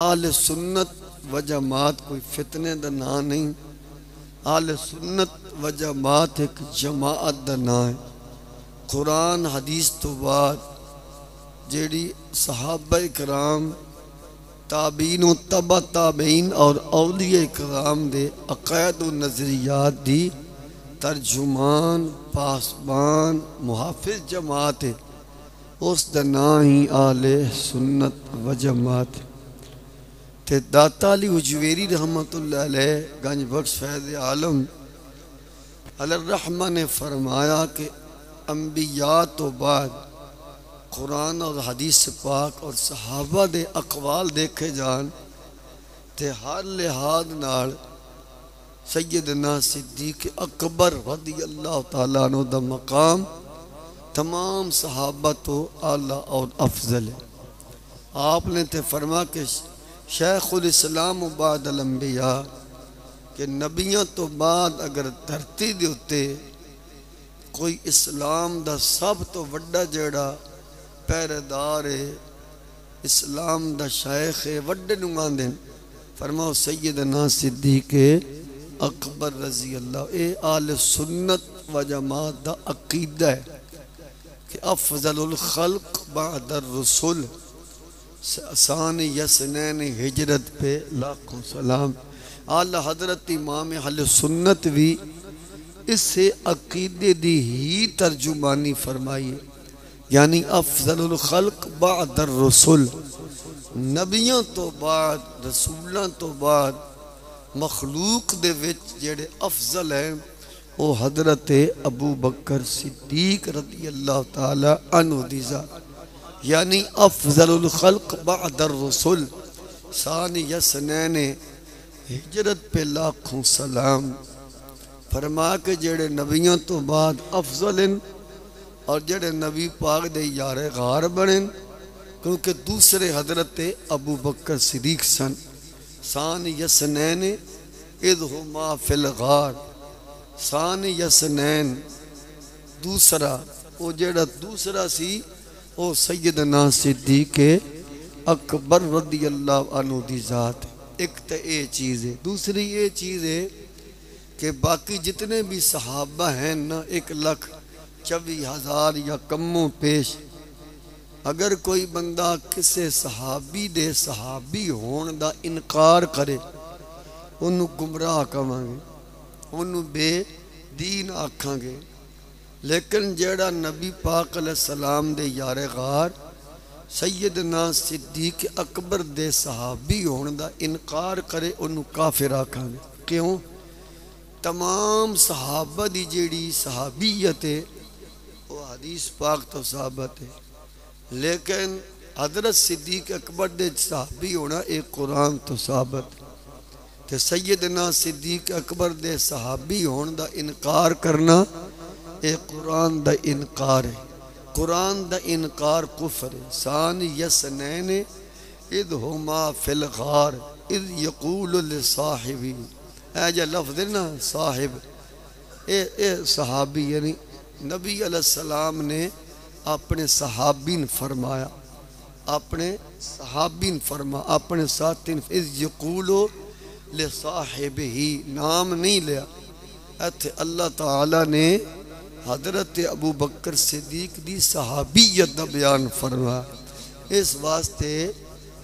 आले सुन्नत व जमात कोई फितने दा ना नहीं। आले सुन्नत व जमात एक जमात दा ना है। कुरान हदीस तो बाद जेड़ी सहाबा इकराम ताबीन व तबा ताबीन और औलिया इकराम दे अक़ायद व नज़रियात दी तर्जुमान पासबान मुहाफिज जमात है। उस दा ना ही आले सुन्नत व जमात। ते दाता अली उजवेरी रहमतुल्लाह अलैह गंज बख्श फैज़ आलम अलर रहमा ने फरमाया कि अंबिया तो बाद कुरान और हदीस पाक और सहाबा दे अकवाल देखे जान ते हर लिहाज नाल सैयदना सिद्दीक़ अकबर रज़ियल्लाहु ताला अन्हु दा मकाम तमाम सहाबा तो आला और अफजल है। आपने ते फरमा के शेखुल इस्लाम बादल अंबिया के नबियों तो बाद अगर धरती दे उत्ते कोई इस्लाम दा सब तो वड्डा जेड़ा पहरेदार है इस्लाम दा शेख है वड्डे नूं आंदे फरमाओ सैयदना सिद्दीक़ अकबर रज़ी अल्लाह। ए आले सुन्नत व जमात दा अकीदा है कि अफजलुल खल्क बअदर रसूल सान यसनैन हिजरत पे लाखों सलाम। आला हजरत इमाम अहले सुन्नत भी इससे अकीदे दी ही तर्जुमानी फरमाई, यानी अफजलुल खल्क बअदर रसूल, नबियों तो बाद रसूलों तो बाद मखलूक दे विच जेड़े अफजल हैं वो हजरत अबू बकर सिद्दीक रज़ी अल्लाह ताला अन्हु दी ज़ात, यानी अफजलुल खल्क बअदर रसूल सान यसनैन हिजरत पे लाखों सलाम। फरमा के जेड़े नबियों तो बाद अफजल हैं और जेड़े नबी पाक दे यारे गार बने क्योंकि दूसरे हजरत अबू बकर सिद्दीक सन। सान यसनैन इज़हुमा फिल गार, सान यसनैन दूसरा वो जेड़ा दूसरा सी ओ सैयदना सिद्दीक़ अकबर रज़ियल्लाहु अन्हु दी ज़ात। एक तो ये चीज़ है। दूसरी ये चीज़ है कि बाकी जितने भी सहाबा हैं ना 1,24,000 या कमों पेश, अगर कोई बंदा किसी सहाबी दे सहाबी होने दा इनकार करे उन्होंने गुमराह कहांगे, उन्होंने बेदीन आखांगे। लेकिन जेड़ा नबी पाक अलैहिस्सलाम दे यारे गार सैयदना सिद्दीक़ अकबर दे सहाबी होने दा इनकार करे उन्होंने काफिर आखांगे। क्यों? तमाम सहाबा दी जेड़ी सहाबीयत है वो हदीस पाक तो साबित है, लेकिन हजरत सिद्दीक़ अकबर दे सहाबी होना एक कुरान तो साबित है। ते सैयदना सिद्दीक़ अकबर दे सहाबी होने दा इनकार करना एक कुरान दा इनकार है। कुरान दा इनकार कुफर है। सान यसनैन इज़हुमा फिल गार इज़ यक़ूलु लिसाहिबी, ऐ जो लफ्ज़ है ना साहिब, ए सहाबी यानी नबी अलैहिस्सलाम ने अपने सहाबीन फरमाया, अपने सहाबीन फरमा अपने साथी इज़ यक़ूलु लिसाहिबिही, नाम नहीं लिया। इत्थे अल्लाह ताला ने हजरत अबू बकर सिद्दीक दी सहाबीयत दा बयान फरमाया। इस वास्ते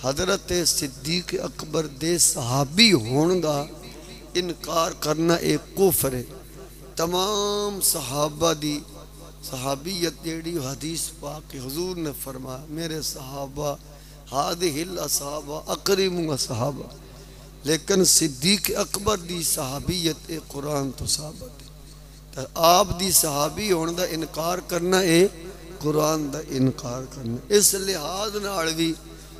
हजरत सिद्दीक अकबर दे सहाबी होने दा इनकार करना एक कुफर है। तमाम सहाबा दी सहाबीयत जेड़ी हदीस पाक हुजूर ने फरमाया मेरे सहाबा हादिहिल असहाबा अकरिमु असहाबा, लेकिन सिद्दीक अकबर दी सहाबीयत एक कुरान तो साबित है। तो आप दी सहाबी होने दा इनकार करना है कुरान दा इनकार करना। इस लिहाज नाल भी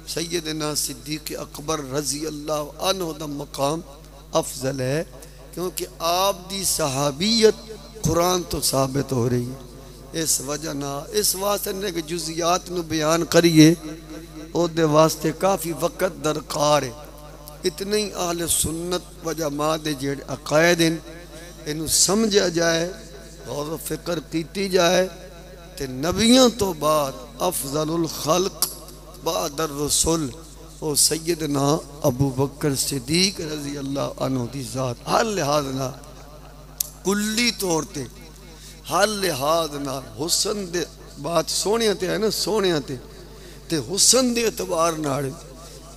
सैयदना सिद्दीक़ अकबर रज़ी अल्लाह अन्हु दा मकाम अफजल है क्योंकि आप दी सहाबीयत कुरान तो साबित हो रही है। इस वजह ना इस वास्ते ने कि जुज़ियात नू बयान करिए ओदे वास्ते काफ़ी वक़्त दरकार है। इतने ही आले सुन्नत व जमात दे जेड़े अकायद हैं इनू समझा जाए, गौर फिक्र की जाए ते नबियों तो बाद अफजलुल खल्क बअदर रसूल वो सैयदना अबू बकर सिद्दीक रजी अल्लाह अन्हु दी ज़ात हर लिहाज ना कुल्ली तौर ते हर लिहाज ना हुसन दे बात सोहणिया ते है ना सोहणिया ते हुसन दे एतबार नाल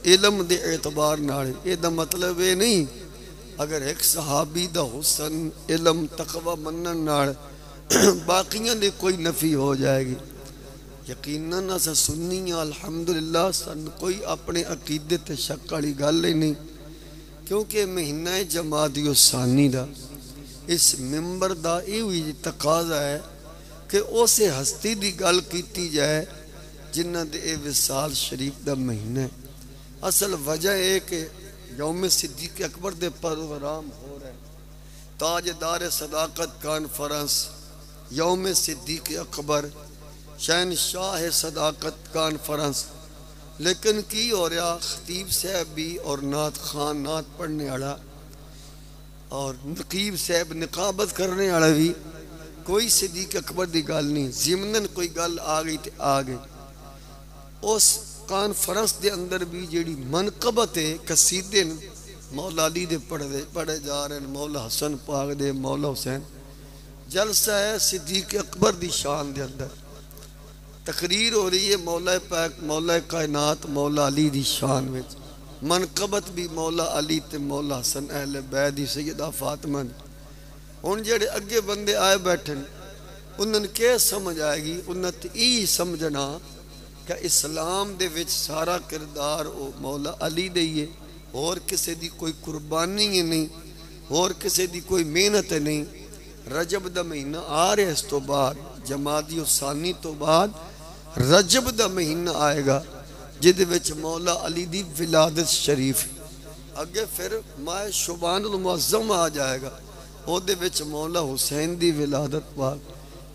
इलम दे एतबार नाल एदा मतलब ये नहीं अगर एक सहाबी दा हुसन इलम तकवा मनन नाल बाकियां दे कोई नफी हो जाएगी। यकीनन अस सुन्नी अल्हम्दुलिल्लाह सन कोई अपने अकीदे ते शक वाली गल ही नहीं, क्योंकि महीना जमादियो सानी दा इस मिंबर दा ये तकाजा है कि उस हस्ती दी गल की जाए जिन्हां दे ए विसाल शरीफ दा महीना है। असल वजह है कि यौम सिद्दीक अकबर दे प्रोग्राम हो रहा है, ताजदार सदाकत कॉन्फ्रेंस यौम सिद्दीक अकबर शहनशाह सदाकत कॉन्फ्रेंस। लेकिन की हो रहा, खतीब साहब भी और नात खान नात पढ़ने वाला और नकीब साहब निकाबत करने वाला भी कोई सिद्दीक अकबर की गल नहीं, जिमनन कोई गल आ गई तो आ गई। उस कॉन्फ्रेंस के अंदर भी जी मनकबत है कसीदे मौला अली दे पढ़े जा रहे हैं, मौला हसन पाक दे, मौला हुसैन। जलसा है सिद्दीक अकबर की शान के अंदर तकरीर हो रही है मौला पाक मौला कायनात मौला अली की शान में। मनकबत भी मौला अली ते मौला हसन अहले बैत दी सैयदा फातिमा। हुण जेड़े अगे बंदे आए बैठे उन्होंने क्या समझ आएगी, उन्हें तो यही समझना कि इस्लाम दे विच सारा किरदार वो मौला अली दे ही है, होर किसी दी कोई कुर्बानी ही नहीं, होर किसी दी कोई मेहनत नहीं। रजब दा महीना आ रहा, इस तो बाद जमादी सानी तो बाद रजब दा महीना आएगा जिद विच मौला अली दी विलादत शरीफ। अगे फिर माह शुबानुल मुअज़्ज़म आ जाएगा, ओदे विच मौला हुसैन दी विलादत पाक।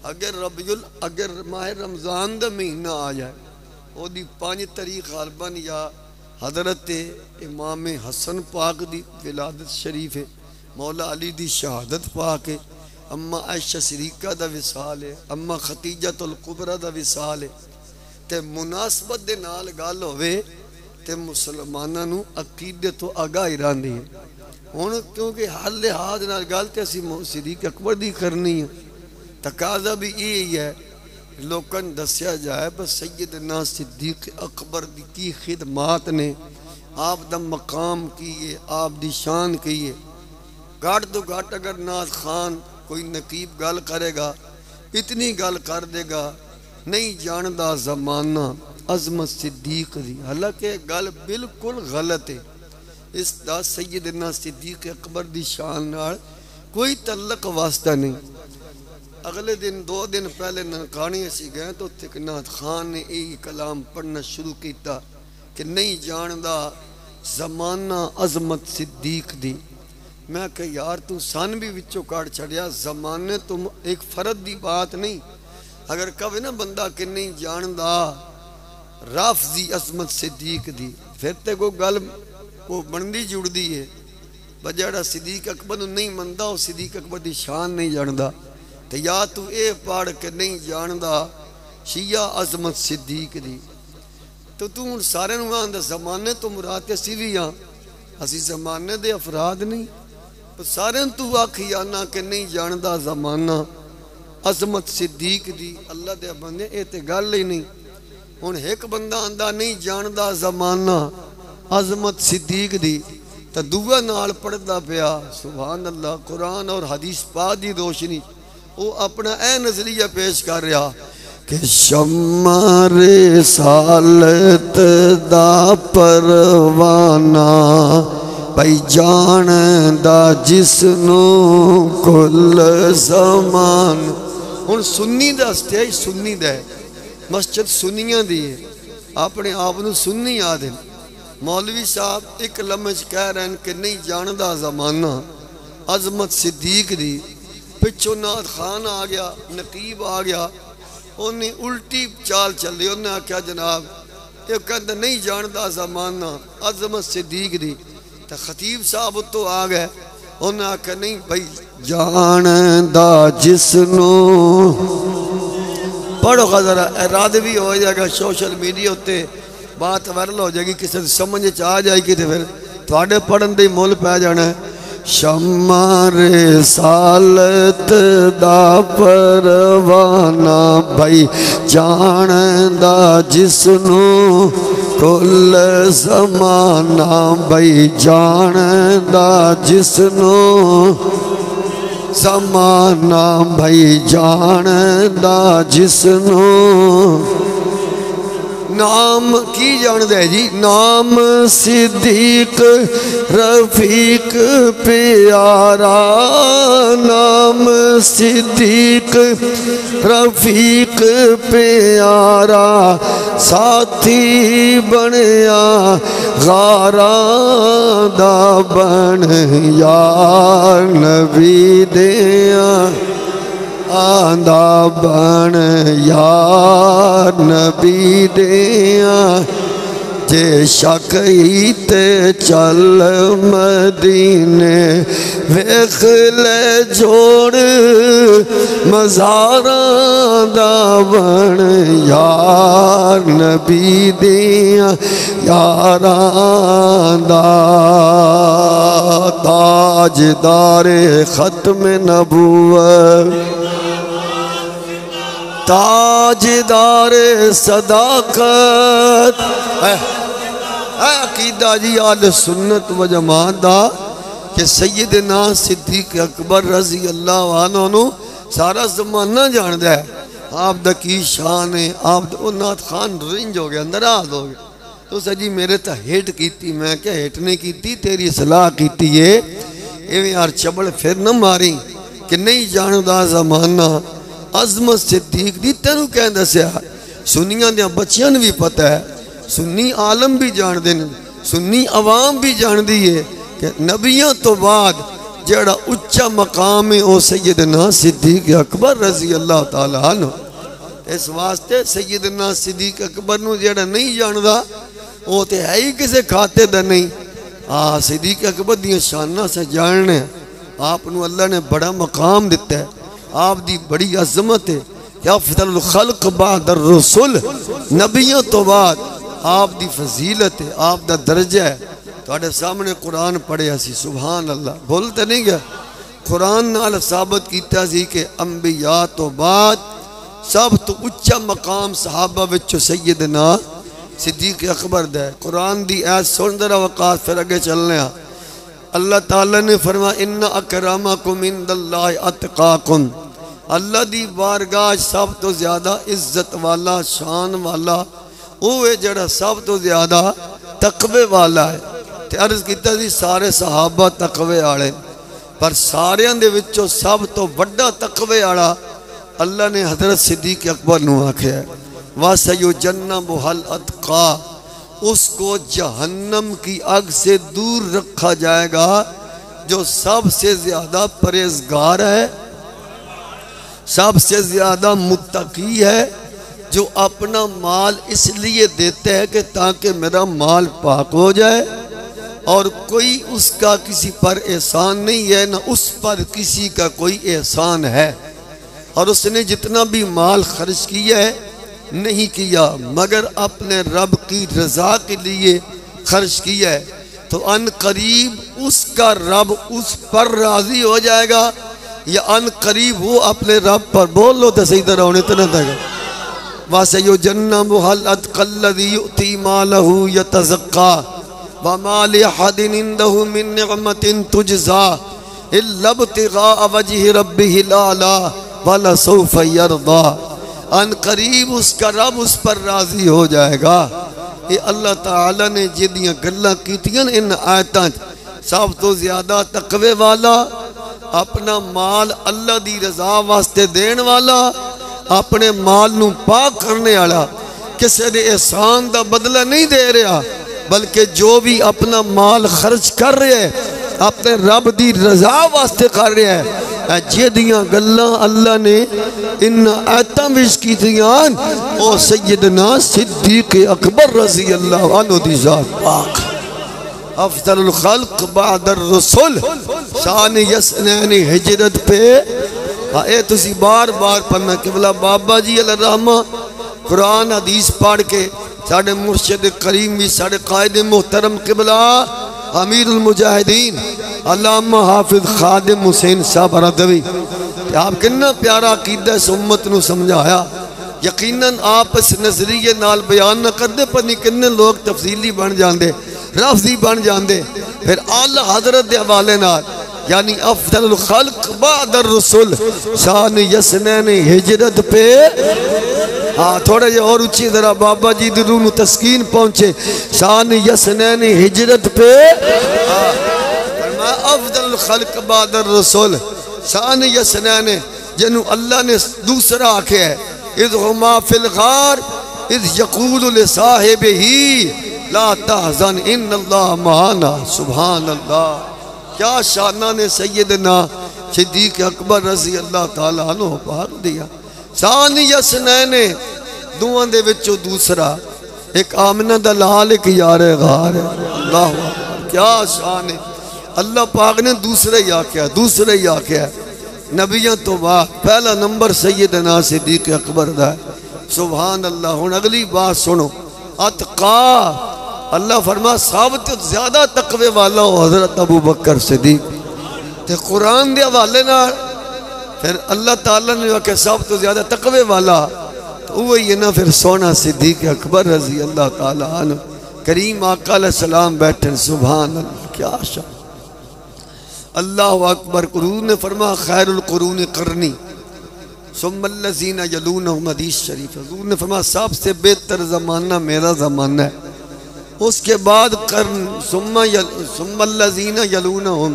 अगर माह रमज़ान दा महीना आ जाए, ओदी 5 तारीख गालबन या हजरत इमाम हसन पाक दी विलादत शरीफ है, मौला अली दी शहादत पाक है, अम्मा आयशा सिद्दीक़ा दा विसाल है, अम्मा खतीजतुल कुबरा दा विसाल है। ते मुनासबत दे नाल गल होवे ते मुसलमानां नूं अकीदे तो आगाही रहिंदी है। हुण क्योंकि हर लिहाज नाल गल ते असीं सिद्दीक अकबर दी करनी है, तकाजा भी यही है लोकां नूं दस्सिया जाए बस सैयदना सिद्दीक अकबर दी की खिदमात ने, आप दा मकाम की है, आप दी शान की है। घट तो घट अगर नाज खान कोई नकीब गल करेगा, इतनी गल कर देगा नहीं जानदा जमाना अजमत सिद्दीक दी, हालांकि गल बिल्कुल गलत है। इसका सैयदना सिद्दीक अकबर दी शान नाल कोई तल्लक वास्ता नहीं। अगले दिन 2 दिन पहले ननकानी असी गए तो उत्थे नाथ खान ने यही कलाम पढ़ना शुरू किया कि नहीं जानदा जमाना अजमत सिद्दीक दी। मैं कहा यार तू सन भी विचों काट छड़िया, जमाने तुम एक फर्द की बात नहीं। अगर कहे ना बंदा कि नहीं जानदा राफजी अजमत सिद्दीक दी, फिर तो कोई गल वो बनती जुड़ती है। बजड़ा सिद्दीक अकबर नहीं मनता वो सिद्दीक अकबर की शान नहीं जानता। तो या तू ये पढ़ के नहीं जानदा शिया अजमत सिद्दीक दी, तो तू हूँ सारे आंदा जमाने तो मुराद असी भी हाँ, असी जमाने दे अफराद नहीं। तो सारे तू आखी आना कि नहीं जानदा जमाना अजमत सिद्दीक दी। अल्लाह दे बंदे ये तो गल ही नहीं। हुण एक बंदा आंदा नहीं जानदा जमाना अजमत सिद्दीक दी, तो दूआ नाल पढ़दा पिया सुभान अल्लाह कुरान और हदीस पाक दी रोशनी वो अपना ए नजरिया पेश कर रहा कि शम्मा रिसालत दा परवाना भाई जानदा जिसनू कुल ज़मान। हुण सुन्नी दा स्टेज सुन्नी दा है, मस्जिद सुन्नियां दी है, अपने आप नूं सुन्नी आदे। मौलवी साहब एक लम्हे कह रहे हैं कि नहीं जानदा जमाना अजमत सिद्दीक दी। पिछों नाथ खान आ गया, नकीब आ गया, उन्हें उल्टी चाल चली। उन्हें आख्या जनाब ये कहता नहीं जानदा जमाना अजमत सिद्दीक दी। तो खतीब साहब उत्तों आ गए, उन्हें आख्या नहीं भाई जानदा जिसनू पढ़ो जरा, इराद भी हो जाएगा सोशल मीडिया उत्ते बात वायरल हो जाएगी, किसी समझ च आ जाएगी तो फिर थोड़े पढ़न दे मुल पै जाना है। शम्मा रिसालत दा परवाना भाई जानदा जिसनू कुल ज़माना भाई जानदा जिसनू ज़माना भाई जानदा जिसनू नाम की जानदा है जी, नाम सिद्दीक रफीक प्यारा, नाम सिद्दीक रफीक प्यारा, साथी बनया गारा दा बन यार नबी दिया आंदा बन यार नबी दिया, जे शक ही ते चल मदीने वेख ले जोड़ मज़ारां दा बन यार नबी दिया यारां दा, ताजदारे खत्म नबूवत ताजदारे सदाकत अकीदा जी आल सुन्नत व जमात दा कि सैयदना सिद्दीक अकबर रज़ी अल्लाह अन्हु सारा ज़माना जानदा है आप दा की शान है। आप नाथ खान रिंज हो गया, नाराज हो गया, तो सजी मेरे तो हेट की, मैं क्या हेट नहीं की, तेरी सलाह की है इवें यार चबल फिर न मारी कि नहीं जानदा ज़माना अज़मत सिद्दीक दी तेनू कह दसिया। सुन्नियां दे बच्चियां भी पता है, सुन्नी आलम भी जानते हैं, सुन्नी अवाम भी जानती है कि नबियों तो बाद जड़ा उच्चा मकाम है वह सैयदना सिद्दीक अकबर रज़ी अल्लाह ताला अन्हु। इस वास्ते सैयदना सिद्दीक अकबर नू जड़ा नहीं जानता वो तो है ही किसी खाते दा नहीं। हाँ सिद्दीक अकबर दी शाना से जानने आपनू अल्लाह ने बड़ा मकाम दिता है, आप दी बड़ी अजमत है। या अफ़ज़ल खल्क़ बअद रसूल, नबियों तो बाद आप दी फजीलत है, आप दा दर्जा है। तुहाडे सामने कुरान पढ़िया सी, सुभान अल्लाह, बोल तो नहीं गया। कुरान नाल साबित कीता सी कि अंबिया तो बाद सब तो उच्चा मकाम सहाबा विचों सैयदना सिद्दीक अकबर दा है। कुरान दी ऐत सुन जरा वक़ात, फिर अगे चलने। अल्लाह ताला ने फरमाया इन्ना अकरमकुम इंदल्लाहि अतकाकुम, अल्लाह दी बारगाह सब तो ज़्यादा इज्जत वाला शान वाला वो है जड़ा सब तो ज़्यादा तकवे वाला है। ते अर्ज़ कीता सी सारे सहाबा तकवे वाले, पर सारियां दे विचों सब तो वड्डा तकवे वाला अल्लाह ने हज़रत सिद्दीक अकबर नू आख्या है वसयुजन्नबुहुल अतक़ा, उसको जहन्नम की आग से दूर रखा जाएगा जो सबसे ज़्यादा परहेज़गार है, सबसे ज़्यादा मुत्तकी है, जो अपना माल इसलिए देते हैं कि ताकि मेरा माल पाक हो जाए और कोई उसका किसी पर एहसान नहीं है, ना उस पर किसी का कोई एहसान है। और उसने जितना भी माल खर्च किया है नहीं किया मगर अपने रब की रज़ा के लिए खर्च किया है, तो अन करीब उसका रब उस पर राज़ी हो जाएगा, या अन करीब वो अपने रब पर, बोल लो तो सही तरह होने तना तक वसयुजन्नबुहुल अतक़ल्लज़ी युअती मालहु यतज़क्का वमा लिअहदिन इंदहु मिन निअमतिन तुजज़ा इल्ला इब्तिग़ाअ वजहि रब्बिहिल आला वलसौफ़ यरदा। अन करीब उसका रब उस पर राज़ी हो जाएगा। ये अल्लाह ताला ने जिदियां गल्लां कीतियां इन आयतां सब तो ज़्यादा तकवे वाला, अपना माल अल्लाह दी रज़ा वास्ते देन वाला, अपने माल नू पाक करने वाला, किसी दे एहसान दा बदला नहीं दे रहा, बल्कि जो भी अपना माल खर्च कर रहे हैं अपने रब दी रज़ा वास्ते कर रहे हैं। जिदियां गल्लां अल्लाह ने इन आयतां विच कीतियां ओ सैयदना सिद्दीक अकबर रज़ी अल्लाह अन्हु दी ज़ात पाक अफ़ज़लुल खल्क़ बअद रसूल शान यसनैन हिजरत पे। हाँ ये तुसी बार बार पढ़ना, किबला बाबा जी अल रहमा कुरान हदीस पढ़ के साढ़े मुर्शिद करीम भी साढ़े कायद मोहतरम किबला अमीरुल मुजाहिदीन अल्लामा हाफिज खादिम हुसैन साहब रदवी आप कितना प्यारा अकीदा इस उम्मत नूं समझाया। यकीनन आप इस नजरिए नाल बयान न करते पर नहीं किन्ने लोग तफसीली बन जाते, रफ्जी बन जाते, फिर आला हजरत के हवाले नाल यानी अफजल खल्क बअदर रसूल शान यसनैन हिजरत पे। हाँ थोड़ा जे और ऊंची जरा बाबा जी दी रूह नूं तस्कीन पहुंचे। शान यसनैन हिजरत पे अफजल खल्क बअदर रसूल शान यसनैन जिन्हों अल्लाह ने दूसरा आखे है इज़ हुमा फिल गार इज़ यक़ूलु लिसाहिबिही ला तहज़न इन्नल्लाह मआना। सुभान अल्लाह, क्या शाना ने सैयदना सिद्दीक़ अकबर रज़ी अल्लाह ताला अन्हु पाक दिया। शान यसनैन दुआं दे विचों दूसरा एक आमना दा लाल एक यार गार है। अल्लाह क्या शान है। अल्लाह पाक ने दूसरे ही आख्या, दूसरे ही आख्या नबियों तो बाद पहला नंबर सैयदना सिद्दीक़ अकबर दा। सुभान अल्लाह। हुण अगली बात सुनो। अतका अल्लाह फरमा सब तो ज्यादा तकवे वाला हो हजरत अबू बकर सिद्दीक़। ते कुरान दे हवाले नाल फिर अल्लाह ताला ने आख्या सब तो ज्यादा तकवे वाला तो वही है ना फिर सोना सिद्दीक़ अकबर रज़ी अल्लाह ताला अन्हु करीम आका अलैहिस्सलाम बैठे। सुभान अल्लाह क्या शान। अल्लाह अकबर। कुरान ने फरमा खैरुल कुरून करनी सुम्मल्लज़ीना यलूनहुम। हदीस शरीफ हुज़ूर ने फरमा सबसे बेहतर ज़माना मेरा ज़माना है, उसके बाद कर्न सुम्मल्लज़ीना यलूनहुम,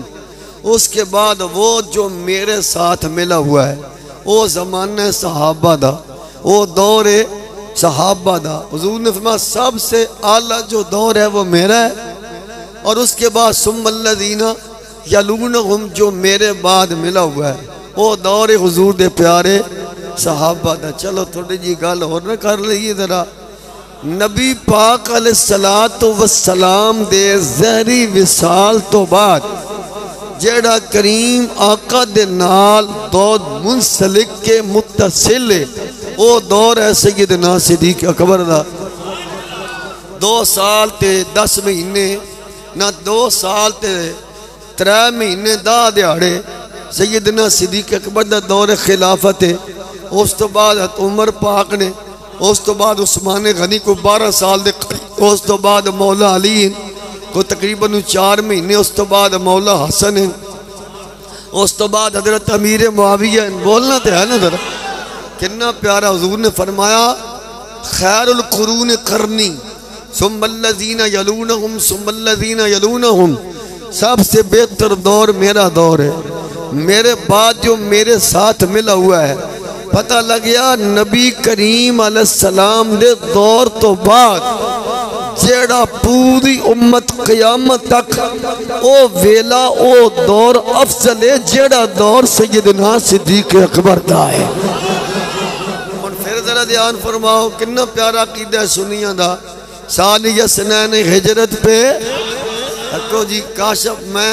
उसके बाद वो जो मेरे साथ मिला हुआ है वो ज़माना है सहाबा दा, वो दौर है सहाबा दा। हुज़ूर ने फरमा सबसे आला जो दौर है वो मेरा है और उसके बाद सुम्मल्लज़ीना यलूनहुम जो मेरे बाद मिला हुआ है वो दौर हुजूर दे प्यारे सहाबा दा। चलो थोड़ी जी गल होर न कर लईए जरा। नबी पाक अलैहिस्सलातु वस्सलाम दे ज़हरी विसाल तो बाद जेड़ा करीम आका दे नाल दौर मुंसलिक के मुत्तसिल वो दौर है सैयदना सिद्दीक़ अकबर दा। 2 साल ते 10 महीने ना 2 साल ते 3 महीने 10 दिहाड़े सैयदना सिद्दीक़ अकबर दा दौर खिलाफत है। उस तो बाद उमर पाक ने, उस तो बाद उस्मान गनी को 12 साल दे, उस तो बाद मौला अली को तकरीबन 4 महीने, उस तो बाद मौला हसन है, उस तो बाद हजरत अमीर मुआविया। बोलना तो है ना जरा। कितना प्यारा हुजूर ने फरमाया खैरुल कुरून करनी सुम्मल्लज़ीना यलूनहुम सुम्मल्लज़ीना यलूनहुम। सबसे बेहतर दौर मेरा दौर है, मेरे बाद जो मेरे साथ मिला हुआ है। पता लग गया नबी करीम अलैहिस्सलाम दे दौर तो बाद जेड़ा पूरी उम्मत क़यामत तक ओ वेला ओ दौर अफजल है जेड़ा दौर सैयदना सिद्दीक़ अकबर दा है। फिर जरा ध्यान फरमाओ कितना प्यारा अकीदा है सुन्नियां दा। साल यसनैन हिजरत पे रखो जी। काशफ मैं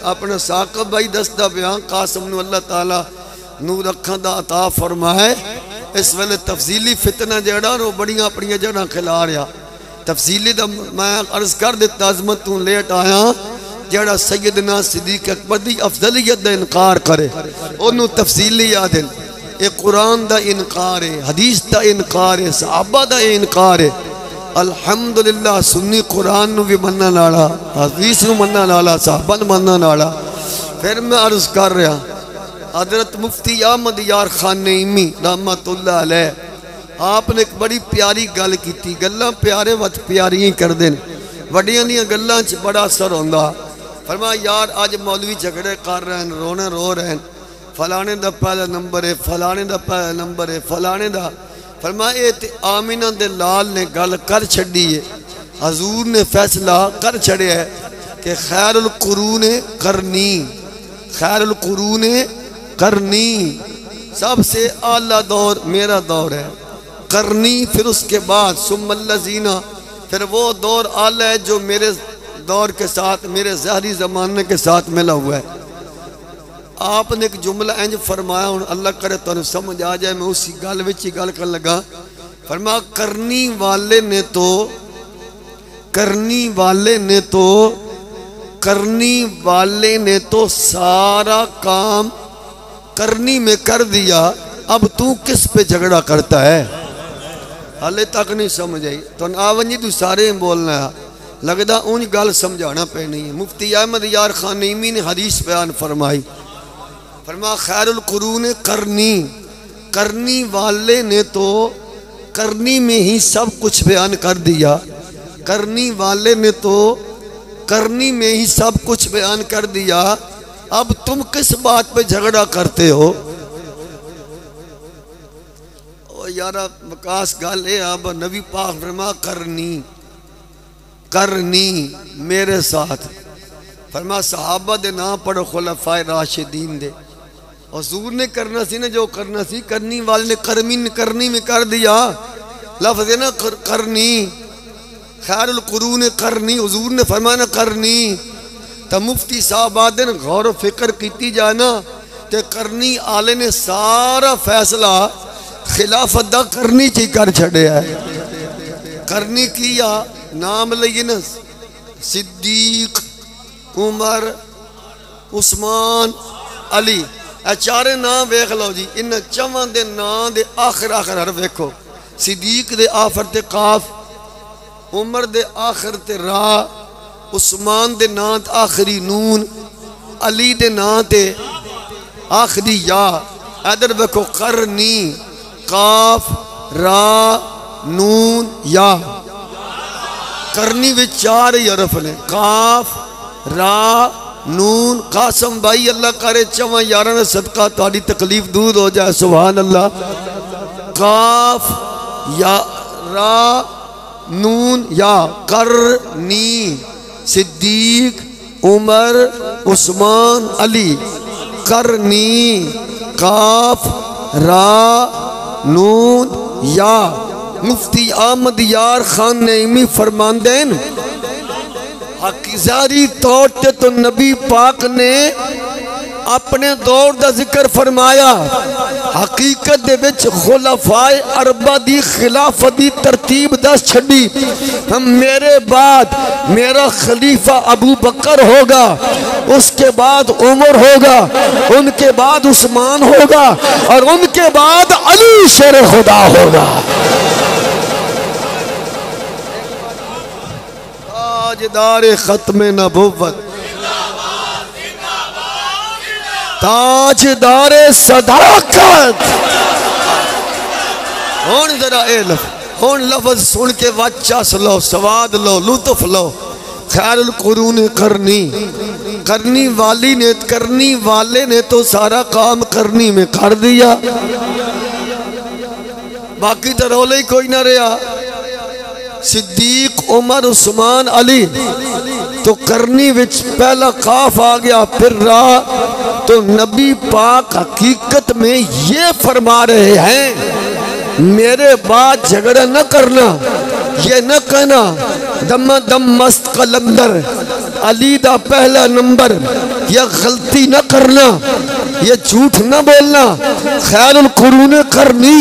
अपने साकब भाई दसदा बयान कासम नूं अल्लाह ताला नूर अखां दा अता फरमाए। इस वेले तफसीली फितना जेड़ा वो बड़ियां अपनियां जड़ां खिला रहा। तफसीली दा मैं अर्ज कर दिता अजमत तू लेट आया जेड़ा सैयदना सिद्दीक़ अकबर दी अफजलियत दा इनकार करे ओनू तफसीली याद है। ये कुरान दा इनकार है, हदीस दा इनकार है, सहाबा दा इनकार है। अल्हम्दुलिल्लाह सुन्नी कुरान नू भी मनन वाला, हदीस नू मनन वाला, सहाबा नू मनन वाला। फिर मैं अर्ज कर रहा हजरत मुफ्ती अहमद यार खान नईमी रहमतुल्लाह अलैह आपने एक बड़ी प्यारी गल की। गल्लां प्यारे वत प्यारियां ही करदे ने, वड्डियां दियां गल्लां च बड़ा असर होंदा। फरमाया यार अज मौलवी झगड़े कर रहे हैं, रोने रो रहे हैं, फलाने दा पहला नंबर है, फलाने दा पहला नंबर है, फलाने दा। फरमाया ये आमिना दे लाल ने गल कर छड़ी है, हजूर ने फैसला कर छड़िया है कि खैरुल कुरून करनी, खैरुल कुरून करनी, सबसे आला दौर मेरा दौर है करनी। फिर उसके बाद सुम्मल्लज़ीना, फिर वो दौर आला है जो मेरे दौर के साथ, मेरे ज़हरी ज़माने के साथ मिला हुआ है। आपने एक जुमला इंज फरमाया, हूँ अल्लाह करे तुहानू समझ आ जाए, मैं उसी गल विच ही गल कर लगा। फरमा करनी वाले ने तो सारा काम करनी में कर दिया, अब तू किस पे झगड़ा करता है? हाले तक नहीं समझ आई तो आवंजी तू सारे बोलना है, लगता उन गल समझाना पैनी है। मुफ्ती अहमद यार खान नईमी ने हदीस बयान फरमाई, फरमा खैरुल कुरून करनी वाले ने तो करनी में ही सब कुछ बयान कर दिया, करनी वाले ने तो करनी में ही सब कुछ बयान कर दिया, अब तुम किस बात पे झगड़ा करते हो? ओ यार विकास गल है, अब नबी पाक फरमा करनी मेरे साथ, फरमा सहाबा दे नाम पढ़ो खुलफाए राशिदीन दे। हुजूर ने करना सी ना जो करना सी, करनी वाले ने करनी में कर दिया, लफ्ज़ है ना करनी, खैरुल कुरून करनी, हुजूर ने फरमाना करनी। तो मुफ्ती साहब आदन गौर फिक्र की जाना ते करनी आले ने सारा फैसला खिलाफत दा करनी ची कर छड़िया है। करनी किया नाम लिए ना सिद्दीक, उमर, उस्मान, अली, चारे नाम वेख लो जी। इन चवां दे नाम दे आखिर हरफ वेखो, सिद्दीक दे आखिर ते काफ, उमर दे आखिर ते रा, उस्मान दे नाम ते आखिरी नून, अली दे नाम ते आखिरी या। इधर वेखो करनी काफ रा नून या, करनी विच चार ही हरफ ने, काफ रा नून। कासम भाई अल्लाह करे चवां यारां दा सदका तुहाडी तकलीफ दूर हो जाए, सुभान अल्लाह। काफ या रा नून या, करनी सिद्दीक उमर उस्मान अली, करनी काफ रा नून या। मुफ्ती अहमद यार खान नईमी फरमांदेन हकीजारी तौर पे तो नबी पाक ने अपने दौर का जिक्र फरमाया, हकीकत दे विच खुलफाए अरबा दी खिलाफत दी तरतीब दस छड़ी। हम मेरे बाद मेरा खलीफा अबू बकर होगा, उसके बाद उमर होगा, उनके बाद उस्मान होगा और उनके बाद अली शेर खुदा होगा। ताजदार खत्म नबुव्वत, ताजदार सदाकत। हुण जरा हुण लफ्ज सुन के वाचा लो, स्वाद लो, लुत्फ लो। खैरुल कुरून करनी वाले ने तो सारा काम करनी में कर दिया, बाकी तो रौले ही कोई ना रहा। सिद्दीक उमर उस्मान अली तो करनी विच पहला काफ आ गया, फिर रा। तो नबी पाक हकीकत में ये फरमा रहे हैं मेरे बाद झगड़ा न करना, ये न कहना दम दम मस्त कलंदर अली दा पहला नंबर, यह गलती न करना, ये झूठ न बोलना। खैरुल कुरून करनी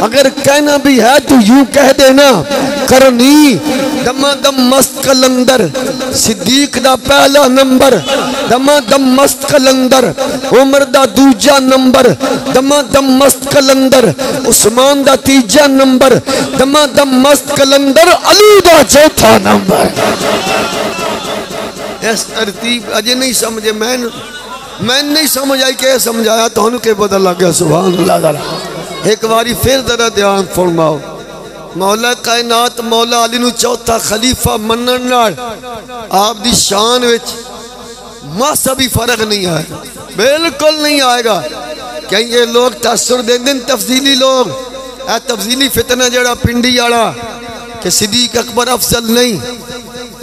अगर कहना भी है तो यूं कह देना करनी। दमा दम मस्त कलंदर सिद्दीक दा पहला नंबर, दमा दम मस्त कलंदर उमर दा दूजा नंबर, दमा दम मस्त कलंदर उस्मान दा तीजा नंबर, दमा दम मस्त कलंदर अली दा चौथा नंबर। इस तरतीब अजे नहीं समझे, मैं नहीं समझ आई के समझाया तो के पता लग गया। सुभान अल्लाह। एक बारी फिर जरा ध्यान फरमाओ, मौला कायनात मौला अली नू चौथा खलीफा मनन नाल आप दी शान विच मासा भी फर्क नहीं आएगा, बिल्कुल नहीं आएगा। क्या ये लोग तासुर देंदे तफसीली लोग, ए तफसीली फितना जड़ा पिंडी वाला कि सिद्दीक अकबर अफजल नहीं,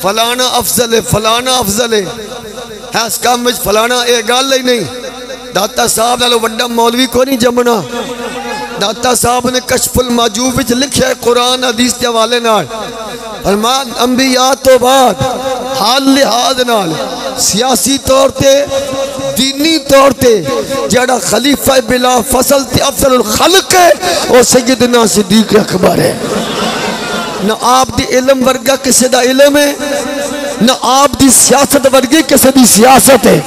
फलाना अफजल है, फलाना अफजल है इस काम में फलाना, ये गल ही नहीं। दाता साहब नालों वड्डा मौलवी को नहीं जमना। दाता साहब ने कशफुल माजूब विच लिखा है कुरान हदीस के हवाले नाल, फरमान अंबिया तो बाद हाल लिहाज नाल सियासी तौर पे दीनी तौर ते जड़ा खलीफा बिला फसल ते अफसरुल खल्क है वो सैयदना सिद्दीक अकबर है। न आप दी इल्म वर्गा किसी दा इल्म है, न आप दी सियासत वर्गी किसी दी सियासत है।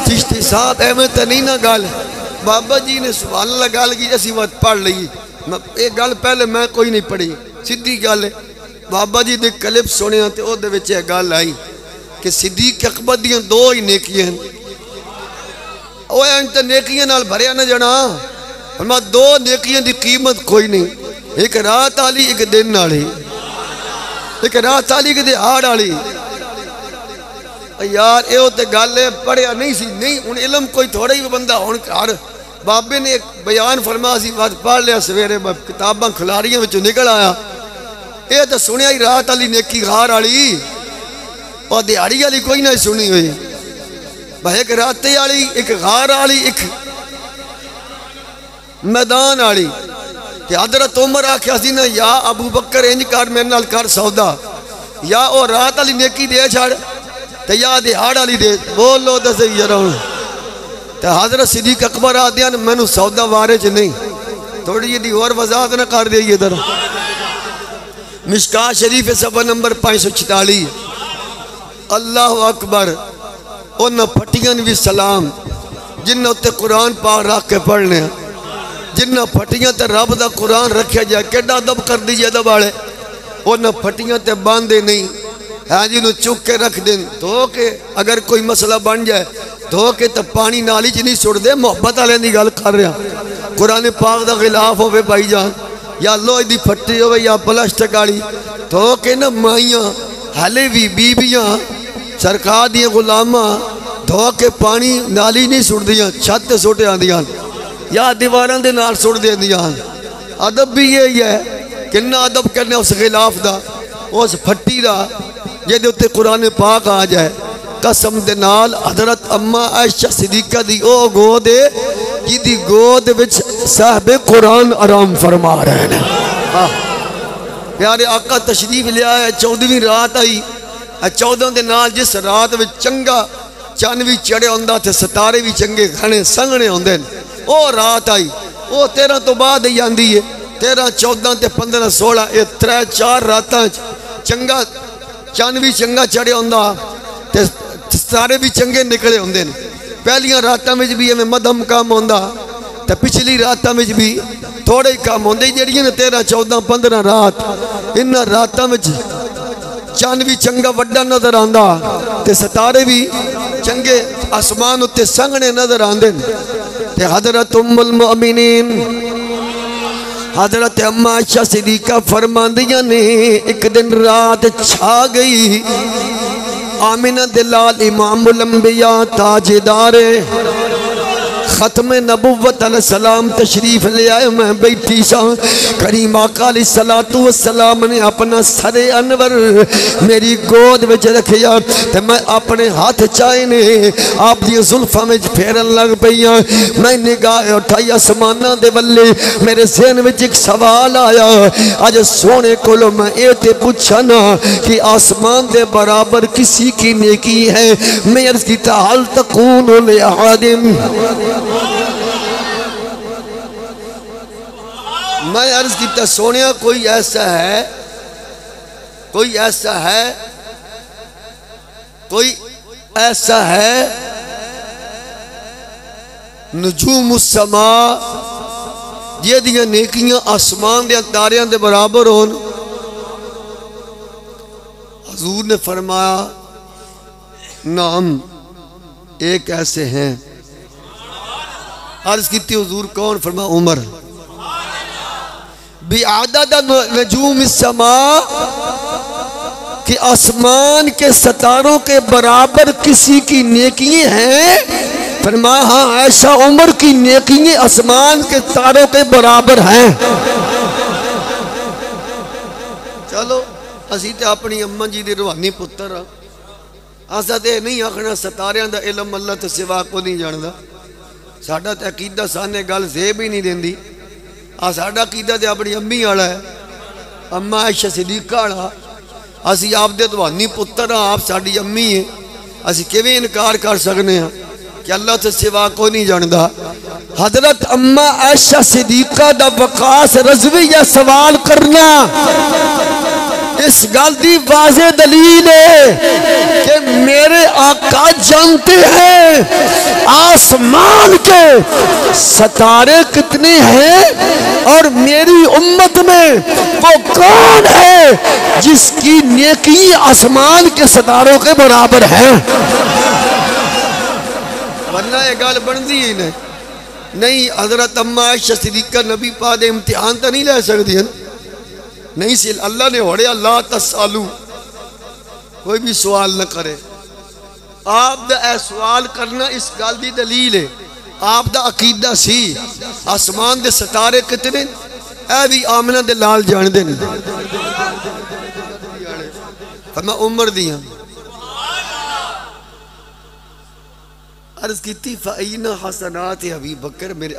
चिश्ती साहब एवं तो नहीं ना गल, बाबा जी ने सुभान अल्लाह गल की असी बात पढ़ ली। ये गल पहले मैं कोई नहीं पढ़ी, सीधी गल है। बाबा जी ने क्लिप सुनिया तो वो गल आई कि सिद्दीक अकबर दियां दो ही नेकियां, तो नेकियां नाल भरिया ना जाना। मैं दो नेकियां की कीमत कोई नहीं, एक रात वाली एक दिन वाली, एक रात वाली एक दिहाड़ वाली। यार ये तो गल है पढ़िया नहीं सी, नहीं हूँ इलम कोई थोड़ा ही बंदा हूँ घर। बाबे ने एक बयान फरमाया सी, बात पढ़ लिया सवेरे किताबां खिलारियां विचों निकल आया। ये तो सुनिया ही रात वाली नेकी घर वाली और दिहाड़ी वाली कोई ना सुनी हुई। भाई एक राते वाली, एक घर वाली, एक मैदान वाली। हजरत उमर आख्या सी ना, या अबू बकर इंज कर मेरे नाल कर सौदा, या वो रात वाली नेकी दे छड़ ते या दिहाड़ वाली दे। बोलो तो सही जरा। तो हजरत सिद्दीक अकबर आदि मैनू सौदा बारे च नहीं, थोड़ी जी और वजाहत ना कर दी। इधर मिशकात शरीफ सफा नंबर 546। अल्लाह अकबर। उन्होंने फटियां भी सलाम जिन्हें उत्ते कुरान पाक रख के पढ़ने, जिन्हें फटियां ते रब दा कुरान रखा जाए कि अदब कर दीजिए अदब वाले। उन्हें फटियां ते बांधे नहीं, हाँ जी चुक के रख दें धो के। अगर कोई मसला बन जाए धो के तो पानी नाली च नहीं सुटते। मुहब्बत वाले की गल कर रहा, कुरान पाक का खिलाफ हो भाई जान, या लोहे की फट्टी हो या प्लास्टिक वाली, धो के ना माइया हाले भी बीबियां सरकार दी गुलामा धो के पानी नाली नहीं सुटदियां, छत सुट आंदियां या दीवारों के नाल सुट देंदियां। अदब भी यही है, किन्ना अदब करने उस खिलाफ दा, उस फट्टी का जिहदे उत्ते कुरान पाक आ जाए। कसम दे नाल हजरत अम्मा आयशा सिद्दीका दी ओ गोद है जिहदी गोद विच साहिब कुरान आराम फरमा रहे हैं। प्यारे आका तशरीफ लिया है, 14वीं रात आई। 14 के नाल जिस रात में चंगा चन भी चढ़िया होंदा ते सितारे भी चंगे घने संघने होंदे, वो रात आई। वो 13 तो बाद ही आंदी है। 13, 14 ते 15, 16 ये 3-4 रातां चंगा चन भी चंगा चढ़िया होंदा ते सितारे भी चंगे निकले होंदे। पहलियां रातां में भी एवं मध्यम काम होंदा ते पिछली रातां में भी थोड़े ही काम होंदे। जिहड़ियां ने 13, 14, 15 रात, इन्हां रातां में चन भी चंगा वड्डा नजर आंदा ते सितारे भी चंगे आसमान उत्ते संघने नजर आंदे। ते हजरत उम्मुल मोमिनीन हजरत अम्मा आयशा सिद्दीका फरमांदियां ने, एक दिन रात छा गई आमिना दे लाल इमामुल अंबिया ताजेदार खत्म नबुव्वत अलैहिस्सलाम तशरीफ ले आए। मैं बैठी सा, करीम आका अलैहिस्सलातु वस्सलाम ने अपना सरे अनवर मेरी गोद में रखिया ते मैं अपने हाथ चाहे ने आप दी जुल्फां में फेरन लग पईयां। मैं निगाह उठाई आसमानां दे वल्ले, मेरे ज़हन में एक सवाल आया। अज सोने कोलो मैं ये ते पूछा ना कि आसमान दे बराबर किसी की नेकी है। मैं अर्ज़ कीता हल तकूनु ले आदिम, मैं अर्ज किया सोने कोई ऐसा है, कोई ऐसा है, कोई ऐसा है नुजूमुस्समा जिहदियां नेकियां आसमान दे तारियां दे बराबर होन। हजूर ने फरमाया नाम एक ऐसे हैं। अर्ज की हुजूर कौन? फरमा उमर। बिआदद नजूम समा कि आसमान के सितारों के बराबर किसी की नेकियां हैं। फरमाया हाँ ऐसा उमर की नेकियां आसमान के तारों के बराबर हैं। चलो असी तो अपनी अम्मा जी दे रूहानी पुत्र असा तो नहीं आखना सितारियां दा इलम अल्लाह तो सिवा को नहीं जानता। साडा तो अकीदा साने गल जेब ही नहीं देंदी। आ साडा अकीदा तो अपनी अम्मी वाला है, अम्मा आयशा सिद्दीका वाला। असी आप दे रूहानी पुत्र हाँ, आप साडी अम्मी है, असी किवें इनकार कर सकने हाँ। कि अल्लाह तो सिवा कोई नहीं जानता। हजरत अम्मा आयशा सिद्दीका दा वकास रज़वी या सवाल करना इस गल की वाज़े दलील है कि मेरे आका जानते हैं आसमान के सितारे कितने हैं और मेरी उम्मत में वो कौन है जिसकी नेकी आसमान के सितारों के बराबर है। वरना ये गल बनती ही नहीं। हजरत अम्मा आयशा सिद्दीका नबी पाक दे इम्तिहान तो नहीं ले सकती है नहीं सी। अल्लाह ने होड़े ला तसालू कोई भी सवाल न करे। आप दा सवाल करना इस गल की दलील है। आप दा अकीदा सी आसमान दे सितारे कितने ऐ भी आमना दे लाल जानते हैं। मैं उम्र दिया अर्ज की फ़ईना हसनात अबी बकर मेरे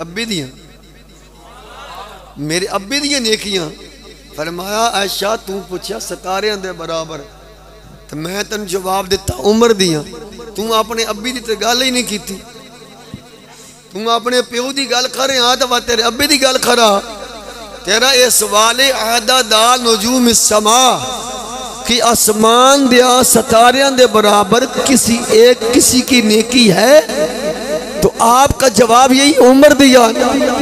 अब्बे दियाँ नेकियां। फरमाया आयशा तू पूछा सितारे दे बराबर तो मैं तेन जवाब दिता उम्र दियाँ। तू अपने अब्बी की तो गल ही नहीं की। तू अपने प्यो की गल कर रहा तो वह तेरे अब्बे की गल करा। तेरा ये सवाल है आदा दा नजूम समा कि आसमान दिया सितारियां दे बराबर किसी की नेकी है तो आपका जवाब यही उम्र दिया।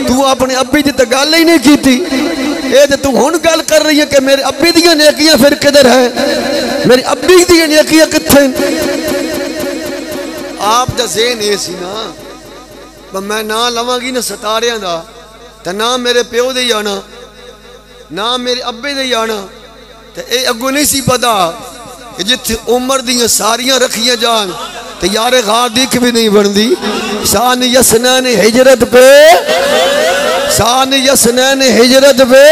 तू अपने अब्बी की तो गल ही नहीं की। ये तो तू हुण गल कर रही है कि मेरे अब्बी दी नेकियां फिर किधर है, मेरी अब्बी दी नेकियां कित्थे। आप दा ज़हन ये सी ना मैं ना लवांगी ना सितारियां दा ते ना मेरे प्यो दे आना ना मेरे अब्बे दे आना। तो ये अगों नहीं सी पता कि जिथे उम्र दी सारियां रखियां जान तो यार गार दिख भी नहीं बनती। शान यसना ने हिजरत पे शान यसना ने हिजरत पे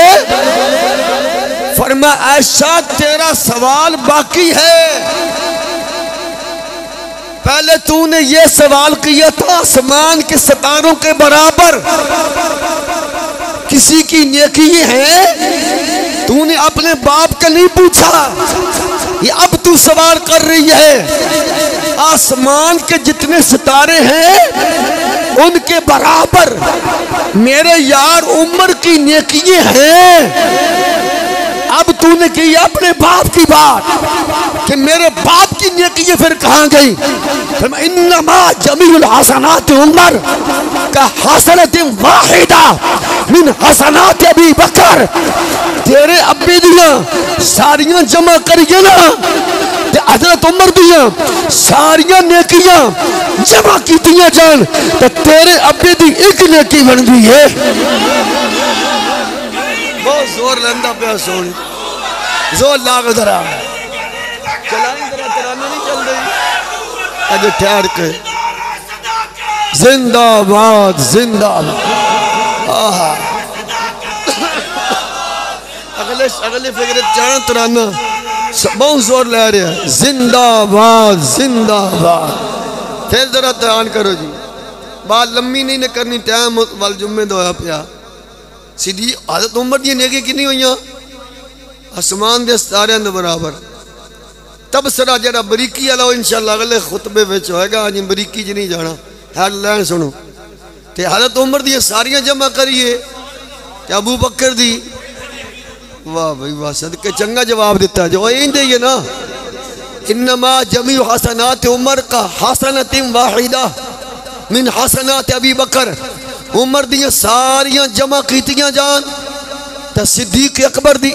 फरमा ऐसा तेरा सवाल बाकी है। पहले तूने ये सवाल किया था आसमान के सितारों के बराबर किसी की नेकी है। तूने अपने बाप का नहीं पूछा। ये अब तू सवाल कर रही है आसमान के जितने सितारे हैं उनके बराबर मेरे यार उम्र की नेकियां हैं। अब तूने की अपने बाप की बात कि मेरे बाप की नेकियां फिर कहाँ गई। इन्नमा जमीउल हसनात उमर का हसनत वाहिदा मिन हसनात अबी बकर। तेरे अब्बे दियां सारियां जमा करिए ना ते हजरत उमर दियां सारियां नेकियां जमा कीतियां जान तो तेरे अब्बे दी एक नेकी बनती है। बहुत जोर लेंदा पिया सोन जोर लाग जरा चलाई जरा तराना नहीं चल रही अज ठहर के जिंदाबाद जिंदाबाद। अगले अगले फिक्र चार तराना बहुत जोर ले रहे हैं जिंदाबाद जिंदाबाद। फिर जरा तरान करो जी बात लम्बी नहीं करनी टाइम वाल जुम्मे दोया पिया सीधी आदत उम्र दी नेकी कितनी हुई आसमान के सितारियां दे बराबर। तब सरा जरा बरीकी वाला इंशाअल्लाह अगले खुतबे विच होएगा। अज बरीकी च नहीं जाना हेडलाइन सुनो ते हालत उम्र दी सारियां जमा करिए ते अबू बकर दी वाह भाई वाह सदके चंगा जवाब दिता जो इंदे ही ना। इन्नमा जमीउ हसनात उमर का हसनतिन वाहिदा मिन हसनात अबी बकर। उमर दियां सारियां जमा कीतियां जान तो सिद्दीक अकबर दी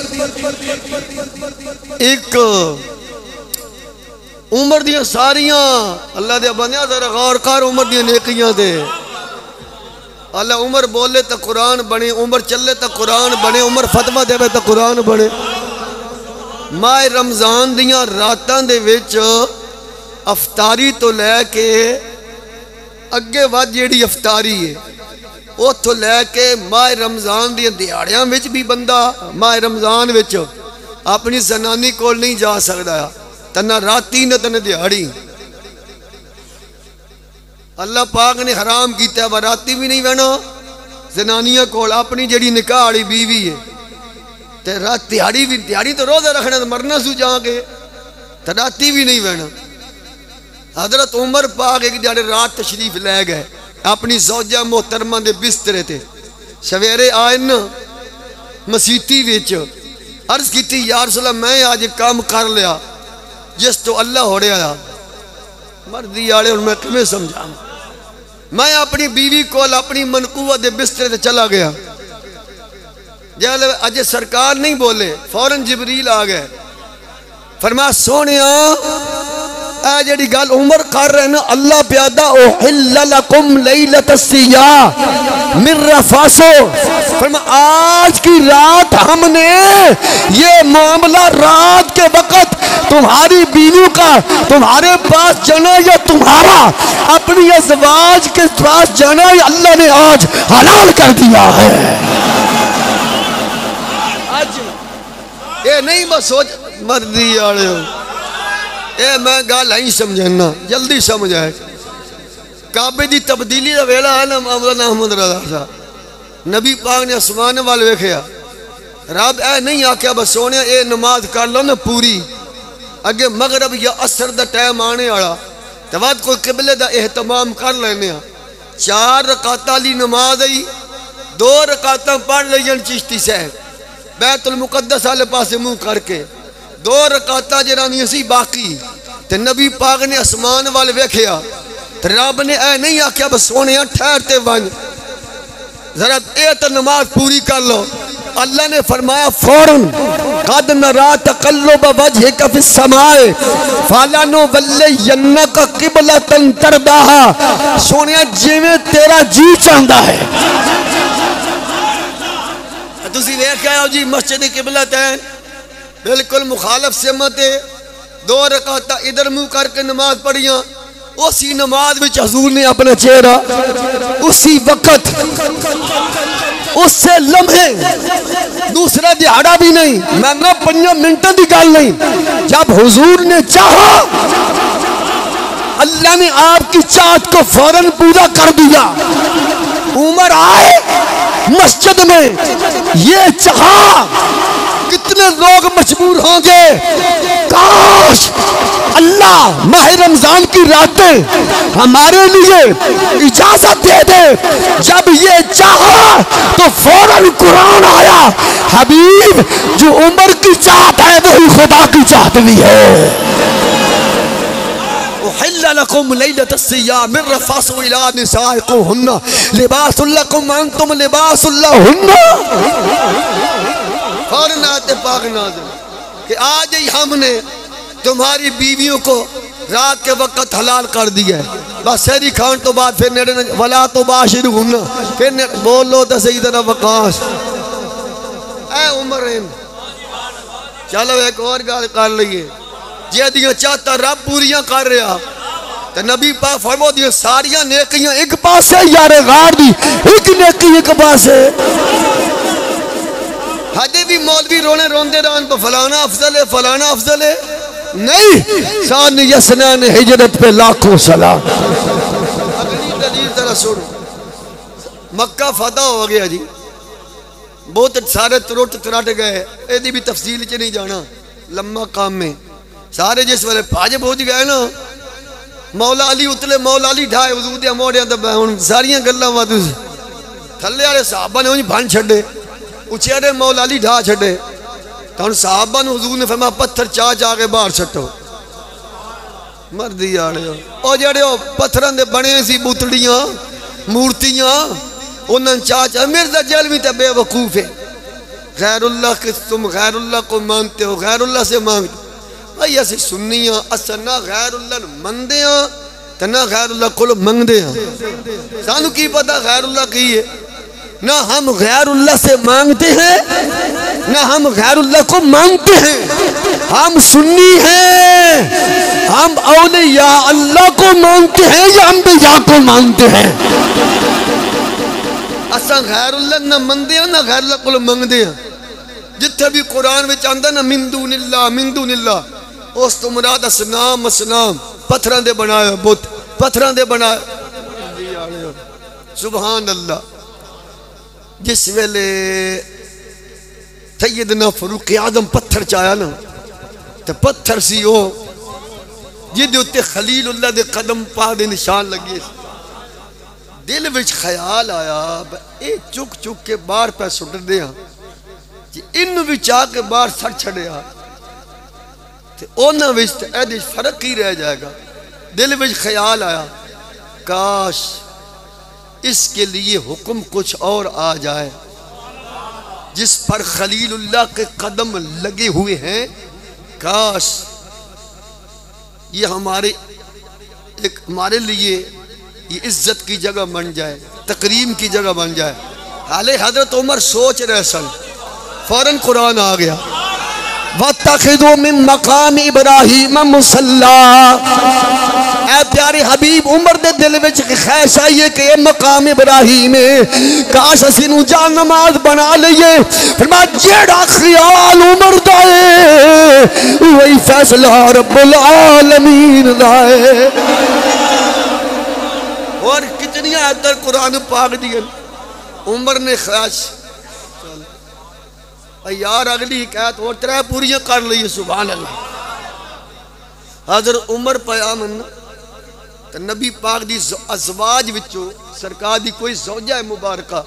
एक उमर दियां सारियां अल्लाह दे बंदियां जरा गौर कर उमर दियां नेकियां दे। अल्लाह उमर बोले तो कुरान बने, उमर चले तो कुरान बने, उमर फतवा देवे तो कुरान बने। माह रमजान दियां रातां दे विच अफतारी तो लैके अगे वध जिहड़ी अफतारी है उतो लैके माह रमजान दी दिहाड़ियां विच भी बंदा माह रमजान विच अपनी जनानी कोल नहीं जा सकता त ना राती न तन दिहाड़ी। अल्लाह पाक ने हराम किया वा राती भी नहीं बहना जनानियां कोल अपनी जिहड़ी निकाह वाली बीवी है ते रात दिहाड़ी भी दिहाड़ी तो रोजा रखना तो मरना सू जाके तो राती भी नहीं बहना। हजरत उमर पाक एक दिहाड़े रात तशरीफ लै गए अपनी ज़ौजा मोहतरमा के बिस्तरे ते। सवेरे आए न मसीती विच अर्ज की यार सलाम मैं अज काम कर लिया जिस तो अल्लाह हो रहा मर्दी आले हूँ मैं किमें समझा। मैं अपनी बीवी को अपनी मनकूवा के बिस्तरे ते चला गया। जल अजय सरकार नहीं बोले फौरन जिबरील आ गए। फरमाया सोने जी गल उमर कर रहे ना अल्लाह प्यादा आज की रात हमने ये मामला रात के वक्त तुम्हारी बीवी का तुम्हारे पास जाना या तुम्हारा अपनी अज़वाज के पास जाना अल्लाह ने आज हलाल कर दिया है। आज ये नहीं बस सोच मर्दी आले ए मैं गल ही समझना जल्दी समझ आए। काबे की तब्दीली का वेला है ना मौलाना अहमद रज़ा साहब नबी पाक ने आसमान वाल वेखिया रब ए नहीं आख्या बस सोने ये नमाज कर लो ना पूरी अगे मगरब या असर का टाइम आने वाला तो बाद कोई किबले का एहतमाम कर लेने। 4 रकातां ली नमाज आई 2 रकातां पढ़ ली चिश्ती साहब बैतुल मुकद्दस वाले पासे मुँह करके 2 रकातां जरानियां सी बाकी ते नबी पाक ने आसमान वाल वेखिया ते रब ने ऐ नहीं आख्या बस सोने ठहरते वन जरा ए तो नमाज पूरी कर लो। अल्लाह ने फरमाया फौरन कद नरा तकल्लुब वजहिका फिस समाए फलनुवल्लियन्नक क़िबलतन तरदाहा सोने जिवें तेरा जी चाहता है तुसी वेख आए हो जी मस्जिद किबलत है बिल्कुल मुखालफ सिमत है। 2 रकातां इधर मुंह करके नमाज पढ़िया उसी नमाज में हजूर ने अपना चेहरा उसी वक्त उससे लम्हे दूसरा दिहाड़ा भी नहीं मैं ना 5 मिनटों की गल नहीं जब हुजूर ने चाहा अल्लाह ने आपकी चाहत को फौरन पूरा कर दिया। उमर आए मस्जिद में ये चाहा कितने लोग मजबूर होंगे काश अल्लाह माह रमजान की रातें हमारे लिए इजाजत दे दे। जब ये चाहा तो फौरन कुरान आया हबीब जो उमर की चाहत है वही खुदा की चाहत भी है। कि आज ही हमने तुम्हारी बीवियों को रात के वक्त हलाल कर दिया है। बस सहरी खान तो बाद फिर नेड़े वला तो बाशिर हुन्ना फिर बोलो तो सही तरह वकाश ऐ उमर चलो एक और गल कर लीए जिहदियां चाहता रब पूरियां कर रहा तो नबी पाक फरमाओ दी सारियां नेकियां एक पासे यार गार दी एक नेकी एक पासे। हजे भी मौलवी रोने रोंदे रहन तो फलाना अफजल है नहीं सान यसनान हिजरत पे लाखों सलाम। अगली दलील जरा सुनो मक्का फतह हो गया जी बहुत सारे तुरट तुरट गए एदी भी तफसील च नहीं जाना लम्मा काम में सारे जिस वेले भज भुज गए ना मौला अली उतले मौला अली ढाए वजूद दिया मोड़िया तो हुण सारियां गल्लां वाधू थल्ले वाले साहबा ने उंज बन छड्डे उचेरे मौला अली ढा छड्डे तो हुण साहबा नूं हुजूर ने फरमाया पत्थर चा चा के बाहर सट्टो। मर्दी आले ओ जेड़े ओ पत्थरां दे बने सी बुतड़ियां मूर्तियां उन्हां चा चा मिर्जा जलवी ते बेवकूफ है गैरुल्लाह के तुम गैरुल्लाह को मानते हो गैरुल्लाह से मांगते भाई असं सुन्नी हाँ अस ना गैरुल्लाह मनते हाँ तो ना गैरुल्लाह को मंगते हाँ सानू की पता गैरुल्लाह की है ना हम गैरुल्लाह से मांगते हैं ना हम गैरुल्लाह को मानते हैं। हम सुन्नी हैं हम औलिया अल्लाह को मानते हैं या अंबिया को मानते हैं। असा गैरुल्लाह ना मनते हैं ना गैरुल्लाह को मंगते हैं। जिथे भी कुरान में आंदा ना मिंदू नीला उस तो मुराद असनाम असनाम पत्थरों दे बनाए बुत पत्थरों दे बनाए। सुभान अल्लाह जिस वेले सैयदना फरूक आदम पत्थर चाया ना तो पत्थर सी वो जिहदे उत्ते खलीलुल्लाह दे कदम पा दे निशान लगे। दिल विच ख्याल आया ये चुक चुक के बाहर पै सुटदे हां जी, इन विच आके बाहर सट छड़िया ते उन्हां विच ते इहदे फर्क ही रह जाएगा। दिल विच ख्याल आया काश इसके लिए हुक्म कुछ और आ जाए जिस पर खलीलुल्लाह के कदम लगे हुए हैं। काश ये हमारे लिए ये इज्जत की जगह बन जाए, तकरीम की जगह बन जाए। हाले हजरत उमर सोच रहे सन, फौरन कुरान आ गया वत्तखिज़ू मिन मकाम इब्राहीम मुसल्ला। ऐ प्यारे हबीब उमर दे दिल विच ख्वाहिश आई है कि मकाम इब्राहीम है, काश असीं नूं जा नमाज बना लईए। फरमाया जेड़ा ख्याल उमर दा है वही फैसला रब्बुल आलमीन दा है। और कितनी आयतें कुरान पाक दी उमर ने ख्वाहिश यार अगली हिकायत और 3 पूरियां कर ली। सुभान अल्लाह। हज़रत उमर पाया मन तो नबी पाक दी अज़वाज विचों सरकार दी कोई ज़ौजा है मुबारका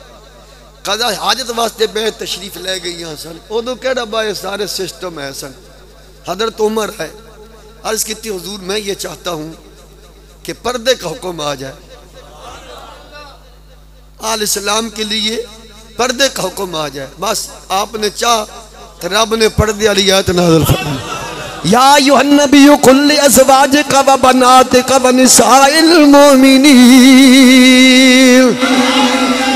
कदा हाजत वास्ते बे तशरीफ ले गई सन। उदों केड़ा बाए सारे सिस्टम है सन। हज़रत उमर है अर्ज़ की हुजूर मैं ये चाहता हूँ कि पर्दे का हुक्म आ जाए, आल इस्लाम के लिए पर्दे का हुक्म आ जाए। बस आपने चाह तो रब ने पर्दे वाली आयत नाज़िल फरमाई या अय्युहन नबिय्यु कुल लि अज़वाजिका व बनातिका व निसाइल मोमिनीन।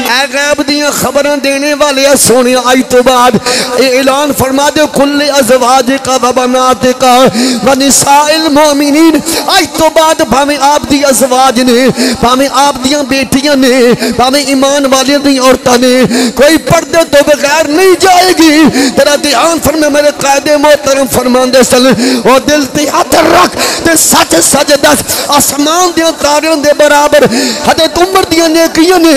ऐ गैब दियां खबरां देने वाले सोने आज तो बाद ऐलान फरमा दो कुल लि अज़वाजिका व बनातिका व निसाइल मोमिनीन। आज तो बाद भावें आप दी अज़वाज ने, भावें आप दियां बेटियां ने, भावें ईमान वालियां दी औरतां ने, कोई पर्दे तो बगैर नहीं जाएगी। तेरा ध्यान फरमा मेरे कायदे मोहतरम फरमांदे सन ओ दिल ते हाथ रख ते सच सच दस आसमान दे तारों दे बराबर हज़रत उमर दियां नेकियां ने,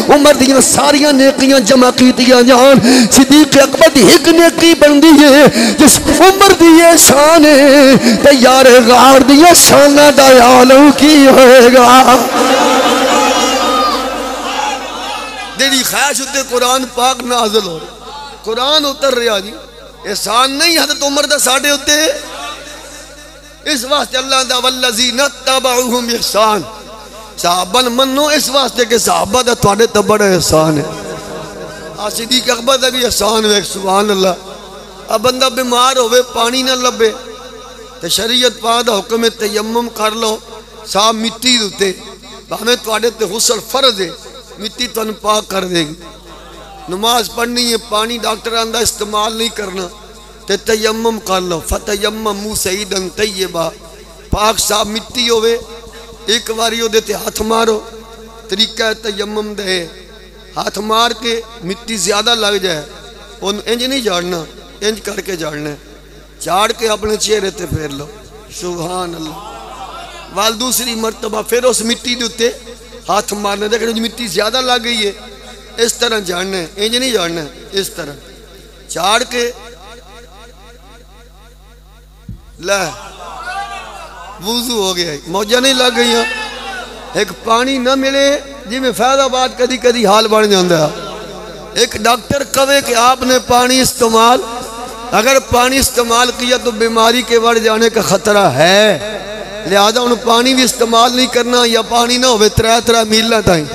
उमर दियां सारियां नेकियां जमा कीतियां जान। सिद्दीक अकबर दी एक नेकी बनदी है जिस उमर दी ये शान है ते यार गार दियां शानां दा आलम की होएगा। तेरी ख्वाहिश उत्ते कुरान पाक नाज़िल हो, कुरान उतर रहा जी। एहसान नहीं हज़रत उमर दा साडे उत्ते, इस वास्ते अल्लाह दा वल्लज़ीना तबअूहुम इहसान। सहाबा मनो इस वास्ते कि सहाबा दा तुहाडे ते बड़ा एहसान है। आ सिद्दीक अकबर दा भी एहसान है। सुभान अल्लाह। अब बंदा बीमार होवे पानी ना लभे तो शरीयत पाक दा हुक्म है तयम्मुम कर लो साफ मिट्टी दे उत्ते, भावें तुहाडे ते गुस्ल फर्ज है, मिट्टी तुहानू पाक कर देगी। नमाज पढ़नी है पानी डॉक्टर आंदा इस्तेमाल नहीं करना ते तयम्मुम कर लो फतयम्ममू सईदन तय्यबा। पाक साफ मिट्टी होवे एक बारी ओदे ते हाथ मारो, तरीका तयम्मुम दे हाथ मार के मिट्टी ज्यादा लग जाए उन इंज नहीं झाड़ना, इंज करके झाड़ना, झाड़ के अपने चेहरे ते फेर लो। सुभान अल्लाह। वाल दूसरी मरतबा फिर उस मिट्टी के उत्ते हाथ मारना, देखो मिट्टी ज्यादा लग गई है इस तरह झाड़ना है, इंज नहीं झाड़ना, इस तरह झाड़ के ला वुजू हो गया। मौजा नहीं लग गई। एक पानी ना मिले जिमें फैदाबाद कदी कदी हाल बन जाता। एक डॉक्टर कहे कि आपने पानी इस्तेमाल, अगर पानी इस्तेमाल किया तो बीमारी के बढ़ जाने का खतरा है, लिहाजा उन पानी भी इस्तेमाल नहीं करना या पानी ना हो 3 मील ताई।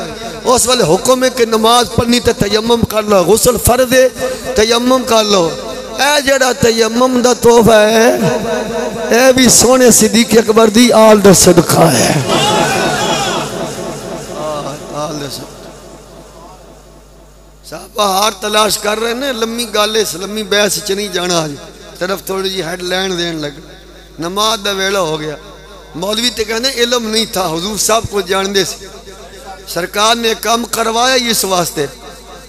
उस वाले हुक्म है कि नमाज पढ़नी तो तयम्मुम कर लो, गुस्ल फर्ज है तयम्मुम कर लो। ए जड़ा तयम्मुम दा तोहफा है ए भी सोने सिद्दीक अकबर दी आल दा सदका है। आल दा साहबा हार तलाश कर रहे ने, लम्मी गल इस लम्मी बहस च नहीं जाना। आज सिर्फ थोड़ी जी हेडलाइन देन लग, नमाज दा वेला हो गया। मौलवी तो कहने इलम नहीं था, हुजूर साहब को जानते सी। सरकार ने काम करवाया इस वास्ते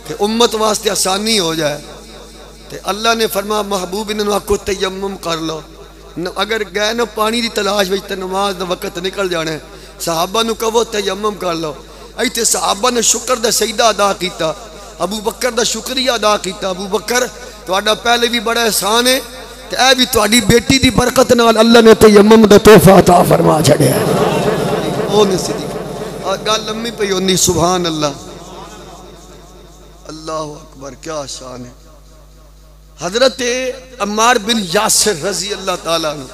कि उम्मत वास्ते आसानी हो जाए। तो अल्लाह ने फरमा महबूब इन्होंने आखो तयम्मुम कर लो। अगर गए ना पानी की तलाश में तो नमाज का वक्त निकल जाना है। सहाबा नूं कहो तयम्मुम कर लो। इत्थे सहाबा ने शुक्र दा सजदा अदा किया, अबू बकर दा शुक्रिया अदा किया। अबू बकर तुहाडा पहले भी बड़ा एहसान है, तो ऐ भी तुहाडी बेटी दी बरकत नाल अल्लाह ने तयम्मुम दा तोहफा अता फरमा छड़िया। ओ ने सीधी गल लम्मी पई होंदी। सुभान अल्लाह, अल्लाह अकबर, क्या शान है। हजरत अम्मार बिन यासिर रजी अल्लाह ताला अन्हु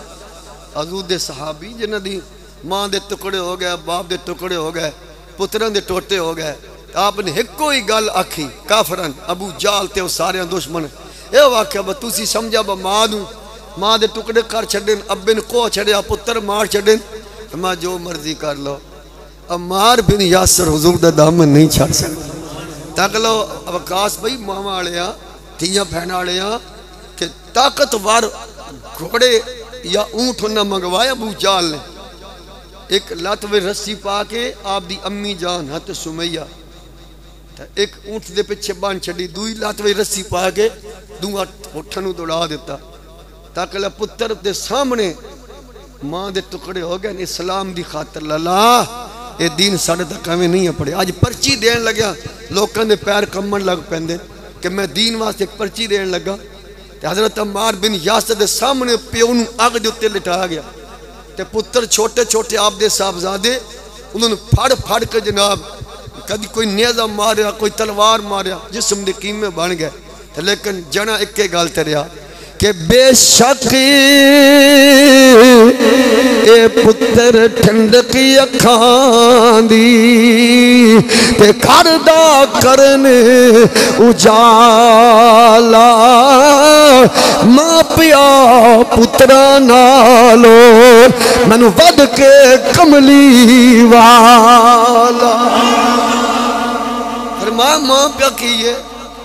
हजूर दे सहाबी जिन्हां दी मां दे टुकड़े हो गए, बाप दे टुकड़े हो गए, पुत्रां दे टोटे हो गए। आपने एको ही गल आखी काफरन अबू जाल ते सारे दुश्मन ये आख्या ब तुसी समझा ब मां नूं मां दे टुकड़े कर छड्डन, अब्बे ने कोह छड़िया, पुत्र मार छड्डन, मां जो मर्जी कर लो। अम्मार बिन यासिर हुजूर दा दामन नहीं छड़ सकदा। तक लो अवकाश भाई मावा वाले धियां भैन वाले कि ताकतवर घोड़े या ऊंट उन्हें मंगवाया अबू जाल ने। एक लत में रस्सी पा के आप दी अम्मी जान हत सुमैया एक ऊंट दे पिछे बन छड़ी, दूई लत में रस्सी पा के दूआ उठ नूं दौड़ा दिता। तक ला पुत्र दे सामने मां दे टुकड़े हो गए। इस्लाम दी खातर लला ये दीन साढ़े तक कमें नहीं पड़े। अज पर्ची देन लग्या लोगों के पैर कंबन लग पैंदे कि मैं दीन वास्ते एक पर्ची देन लगा। ते हजरत अम्मार बिन यासिर दे सामने प्यो नूं अग दे उत्ते लिटाया गया। ते पुत्र छोटे छोटे आप दे साहबजादे उन्होंने फड़ फड़ के जनाब कभी कोई नेज़ा मारिया, कोई तलवार मारिया, जिस्म दे कीमे बन गए। लेकिन जना एक गल तरिया कि बेशक ए पुत्र ठंडकी अखां दी ते करदा करन उजाला, मां पिया पुत्रा नालो मैनू वध के कमली वाला। फरमा मां पिया की है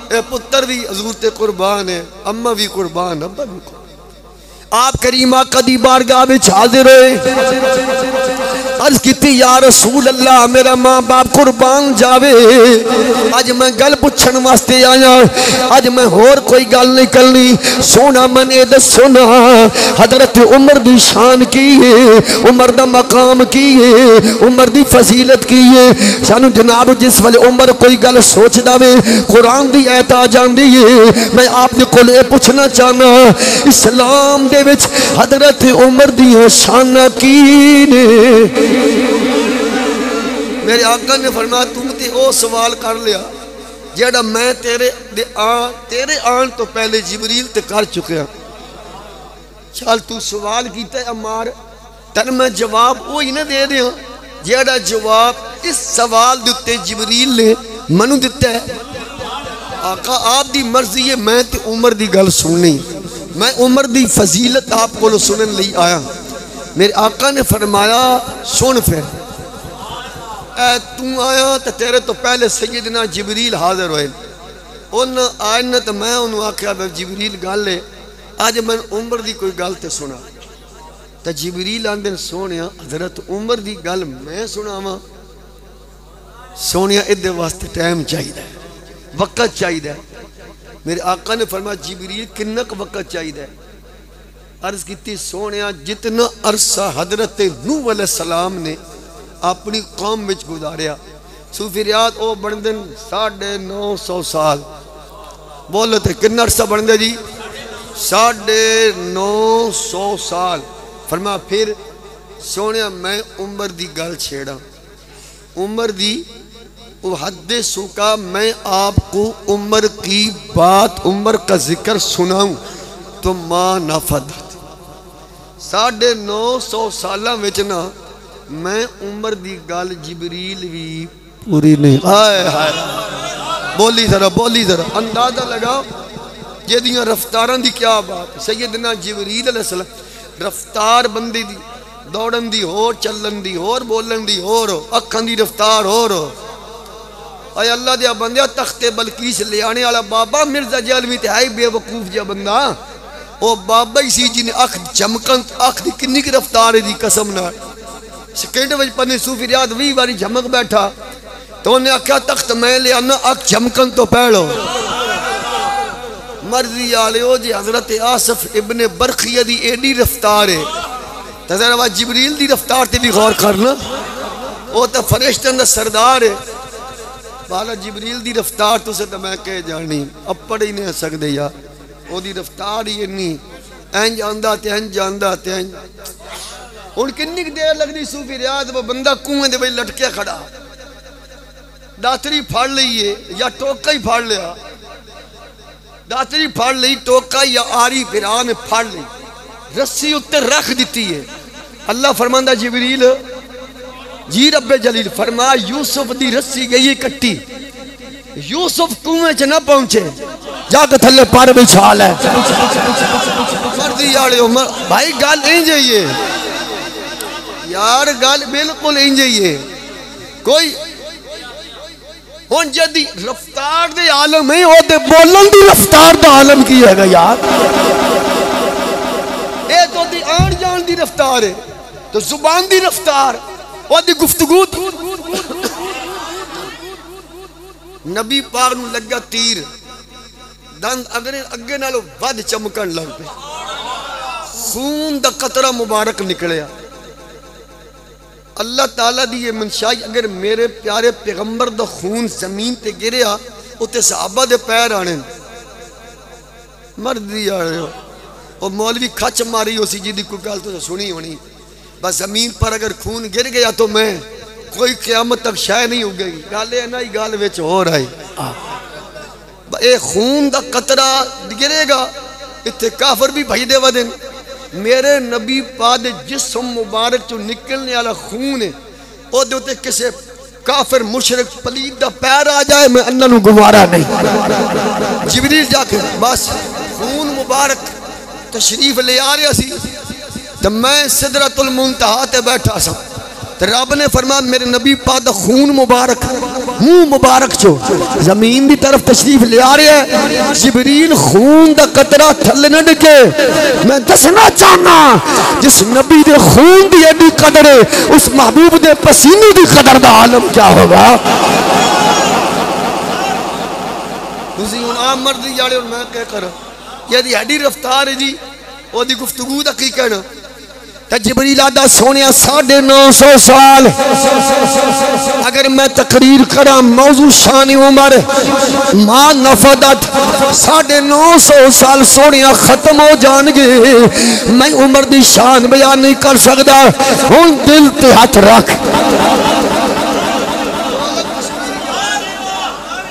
ए पुत्र भी हजूर ते कुर्बान है, अम्मा भी कुर्बान, अब्बा भी कुर्बान। आप करीमा कदी बारगाह विच हाजिर होए, अर्ज की या रसूल अल्लाह मेरा माँ बाप कुर्बान जावे। अज मैं गल पुछण वास्ते आया, अज मैं होर कोई गल नहीं करनी। सोना मन ए दसो ना हजरत उमर दी शान की है, उमर दा मकाम की है, उमर दी फजीलत की है। सानू जनाब जिस वेले उमर कोई गल सोचदा वे कुरान दी आयत आ जांदी है। मैं आपने कोल ए पुछना चाहना इस्लाम दे विच हजरत उमर दी शान की ने। मेरे आका ने फरमाया तुम ते ओ सवाल कर लिया जेड़ा मैं तेरे आन तो पहले जिबरील ते कर चुका। चल तू सवाल किया अम्मार, तन मैं जवाब वही ना दे दिया जेड़ा जवाब इस सवाल दे उत्ते जिबरील ने मनु दिता है। आका आप दी मर्जी है, मैं ते उमर दी गल सुननी, मैं उमर दी फजीलत आप को सुनन लई आया। मेरे आका ने फरमाया सुन फिर तू आया तो तेरे तो पहले सैयदना जिबरील हाजिर होए। उन आए न तो मैं उन्होंने आख्या जिबरील गल है अज मैं उमर दी कोई गल तो सुना। तो जिबरील आंदे सोने हजरत उमर दी गल मैं सुनावा। सोने इहदे वास्ते टाइम चाहिए, वक्त चाहिए। मेरे आका ने फरमाया जिबरील किन्ना क वक्त चाहिए। अर्ज की सोने जितना अरसा हजरत नूह अलैहिस्सलाम ने अपनी कौम में गुजारिया सूफिरियात वो बनते 950 साल। बोलो तो कितना अरसा बनते जी 950 साल। फरमा फिर सोने मैं उमर दी गल छेड़ा, उमर दी वो हद सुका। मैं आपको उमर की बात उमर का जिक्र सुनाऊं तो मां नफद 950 साल ना मैं उमर दी गल जिबरील भी पूरी नहीं। हाय हाय बोली जरा अंदाजा लगाओ जेदियां रफ्तारां दी क्या बात। सैयदना जिबरील अलैहिस्सलाम रफ्तार बंदे दी दौड़न दी होर, चलन दी होर, बोलन दी होर, अखां दी रफ्तार होर। अय अल्लाह दे बंदे तख्ते बलकीस ले आने वाला बाबा मिर्जा जलवी ते है बेवकूफ जिहा बंदा। वो बाबा ही सी जिन्हें अख चमकन अख की किन्नी की रफ्तार है दी कसम ना। सेकंड में पन्ने सूफी रियाद 20 बारी झमक बैठा तो उन्हें आख्या तख्त मैं ले आना अख चमकन तो पहलो। मर्जी आले हो जी हजरत आसफ इब्ने बरखिया दी एडी रफ्तार है तो जरा जिबरील दी रफ्तार ते भी गौर करना। वो तो फरिश्तों दा सरदार है बाला जिबरील दी रफ्तार तुसे तो मैं कह जानी अपड़ ही नहीं सकते यार। ओदी रफ्तार ही इन्नी इंज आंदा ते इंज आंदा ते इंज हुण किन्नी देर लगदी सूफी रियाज वो बंदा कुएं दे विच लटके खड़ा दातरी फड़ लईए या टोका ही फड़ लिया दातरी फड़ ली टोका या आरी फिरा ने फड़ ली रस्सी उत्ते रख दी है अल्लाह फरमांदा जिबरील जी रब्बे जलील फरमा यूसुफ दी रस्सी गई कट्टी यूसुफ कुएं च ना पहुंचे जाके थल्ले पर बिछा ले मर्दी यारे भाई गल इंज है यार गल बिल्कुल इंज है कोई हुण जदी रफ्तार दे आलम है ओदे बोलन दी रफ्तार दा आलम की है यार ए तो दी आन जान दी रफ्तार है तो जुबान दी रफ्तार ओदी गुफ्तगू नबी पाक नूं लगा तीर दंद अगरे अगे नालों वध चमकन लग पे खून दा कतरा मुबारक निकलिया अल्लाह ताला दी ये मनशाई अगर मेरे प्यारे पैगंबर दा खून जमीन ते गिरिया उत्ते सहाबा दे पैर आने मर्दी आ रहे हो और मौलवी खच मारी उसी जी कोई गल तो सुनी होनी बस जमीन पर अगर खून गिर गया तो मैं कोई क़यामत तक शायद नहीं उगेगी गल ना ही गल विच हो रहा है ये खून दा कतरा गिरेगा इत्थे काफर भी भजदे वदन मेरे नबी पाक जिस्म मुबारक चो निकलने वाला खून है ओदे उत्ते किसे काफिर मुशरिक पलीद दा पैर आ जाए मैं अन्ना नूं गुवारा नहीं जिबरील जाके बस खून मुबारक तशरीफ ले आ रहा सी तो मैं सिदरतुल मुंतहा ते बैठा सा तो रब ने फरमाया मेरे नबी पाक दा खून मुबारक मुंह मुबारक चो जमीन की तरफ तशरीफ ले आ रहा है जिबरील खून दा कतरा थल्ले न डिगे मैं दसना चाहना जिस नबी दे खून दी एडी कदर है उस महबूब दे पसीने दी कदर दा आलम क्या होगा तुसी हुण आ मर्दी जाड़े हुण मैं क्या करा यदि एडी रफ्तार है जी ओदी गुफ्तगू दा की कहना जिबरील आदा सोने 950 साल अगर मैं तकरीर करा मौजू शान उमर मां नफदत 950 साल सोने खत्म हो जाएंगे मैं उमर दी शान बयान नहीं कर सकता हुण दिल ते हाथ रख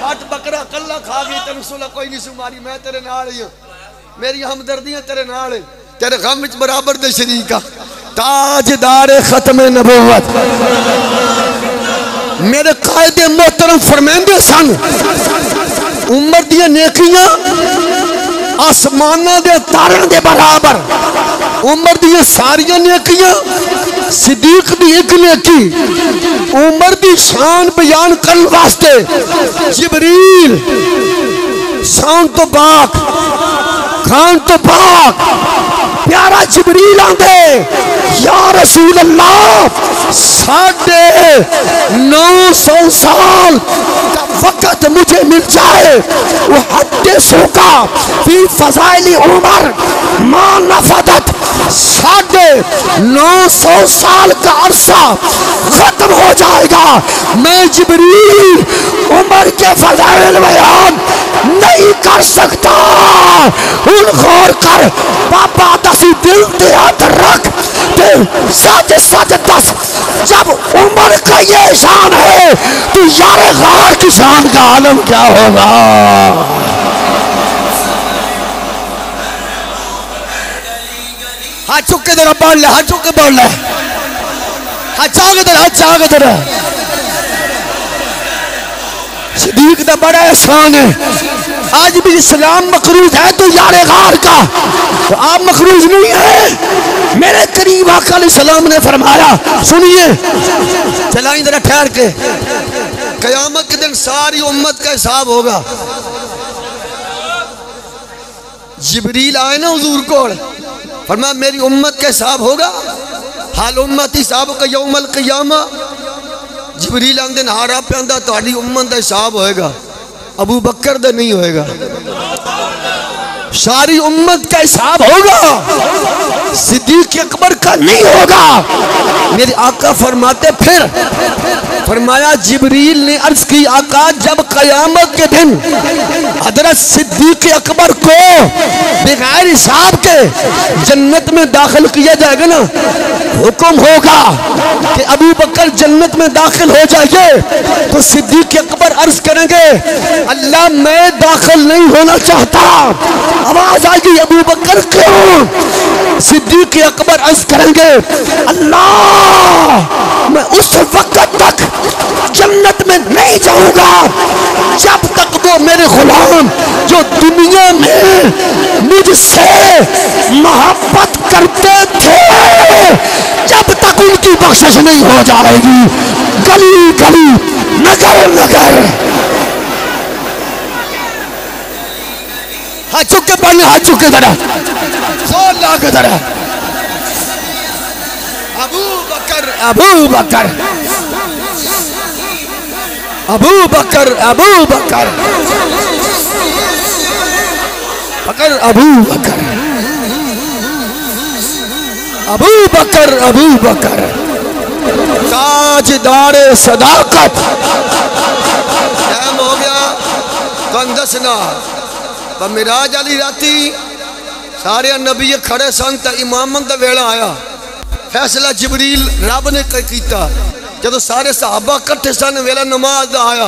हट बकरा कल्ला खा गई तेन सुला कोई नहीं सुमारी मैं तेरे नाल ही मेरी हमदर्दियां तेरे नाल तेरे गम विच बराबर दे शरीका ताजदार खत्म नबुवत मेरे कायदे मोहतरम फरमांदे सन उमर दी नेकियां आसमाना दे तारन दे बराबर उमर दी सारियां नेकियां सिद्दीक दी एक नेकी उमर दी शान बयान करने वास्ते जिबरील शान तो पाक खान तो पाक प्यारा जिबरील आंदे या रसूल अल्लाह 950 साल का वक्त मुझे मिल जाए वो हद्दे सोका फी फज़ाइल उमर मा नफदत 950 साल का अरसा खत्म हो जाएगा मैं जिबरील उमर के फज़ाइल बयान नहीं कर सकता उन गौर कर पापा दसी दिल ते हाथ रख ते सच सच दस जब उमर का ये शान है तो यारे गार की शान का आलम क्या होगा हाथ चुक के तेरा पढ़ ले हाथ चुक के पढ़ ले हाथ चाह के तेरा सिद्दीक का बड़ा एहसान है आज भी इस्लाम मकरूज है तो यारे गार का तो आप मकरूज नहीं है मेरे करीब आका अलैहिस्सलाम ने फरमाया सुनिए चलाएं जरा ठहर के कयामत के दिन सारी उम्मत का हिसाब होगा जिबरील आए ना हुजूर को फरमाया मेरी उम्मत का हिसाब होगा हाल उम्मत हिसाब का यौमल क़ियामा जिबरील आंदे नारा पे आंदा तुम्हारी उम्मत का हिसाब होएगा अबू बकर दा नहीं होएगा सारी उम्मत का हिसाब होगा, सिद्दीक अकबर का नहीं होगा। मेरे आका फरमाते, फिर फरमाया जिब्रील ने अर्ज की, आका जब कयामत के दिन हजरत सिद्दीक अकबर को बगैर हिसाब के जन्नत में दाखिल किया जाएगा ना, हुक्म होगा कि अबू बकर जन्नत में दाखिल हो जाएंगे, तो सिद्दीक अकबर अर्ज करेंगे, अल्लाह मैं दाखिल नहीं होना चाहता। आवाज आएगी, अबू बकर क्यों? सिद्दीक अकबर अर्ज करेंगे, अल्लाह मैं उस वक्त तक जन्नत में नहीं जाऊंगा जब तक वो मेरे गुलाम जो दुनिया में मुझसे मोहब्बत करते थे, जब तक उनकी बख्शिश नहीं हो जाएगी। गली गली, नगर नगर, हाथ चुक के पढ़ना, हाथ चुक के जरा, जोर ला के जरा। अबू बकर, अबू बकर, अबू बकर, अबू बकर, बकर, अबू बकर, अबू बकर, अबू बकर, ताजदार सदाकत। टाइम हो गया, कौन दसना पर मिराज वाली राती सारे नबी खड़े सन, तो इमामत का वेला आया। फैसला जिब्रील रब ने किया, जो सारे सहाबा इकट्ठे सन, वेला नमाज का आया।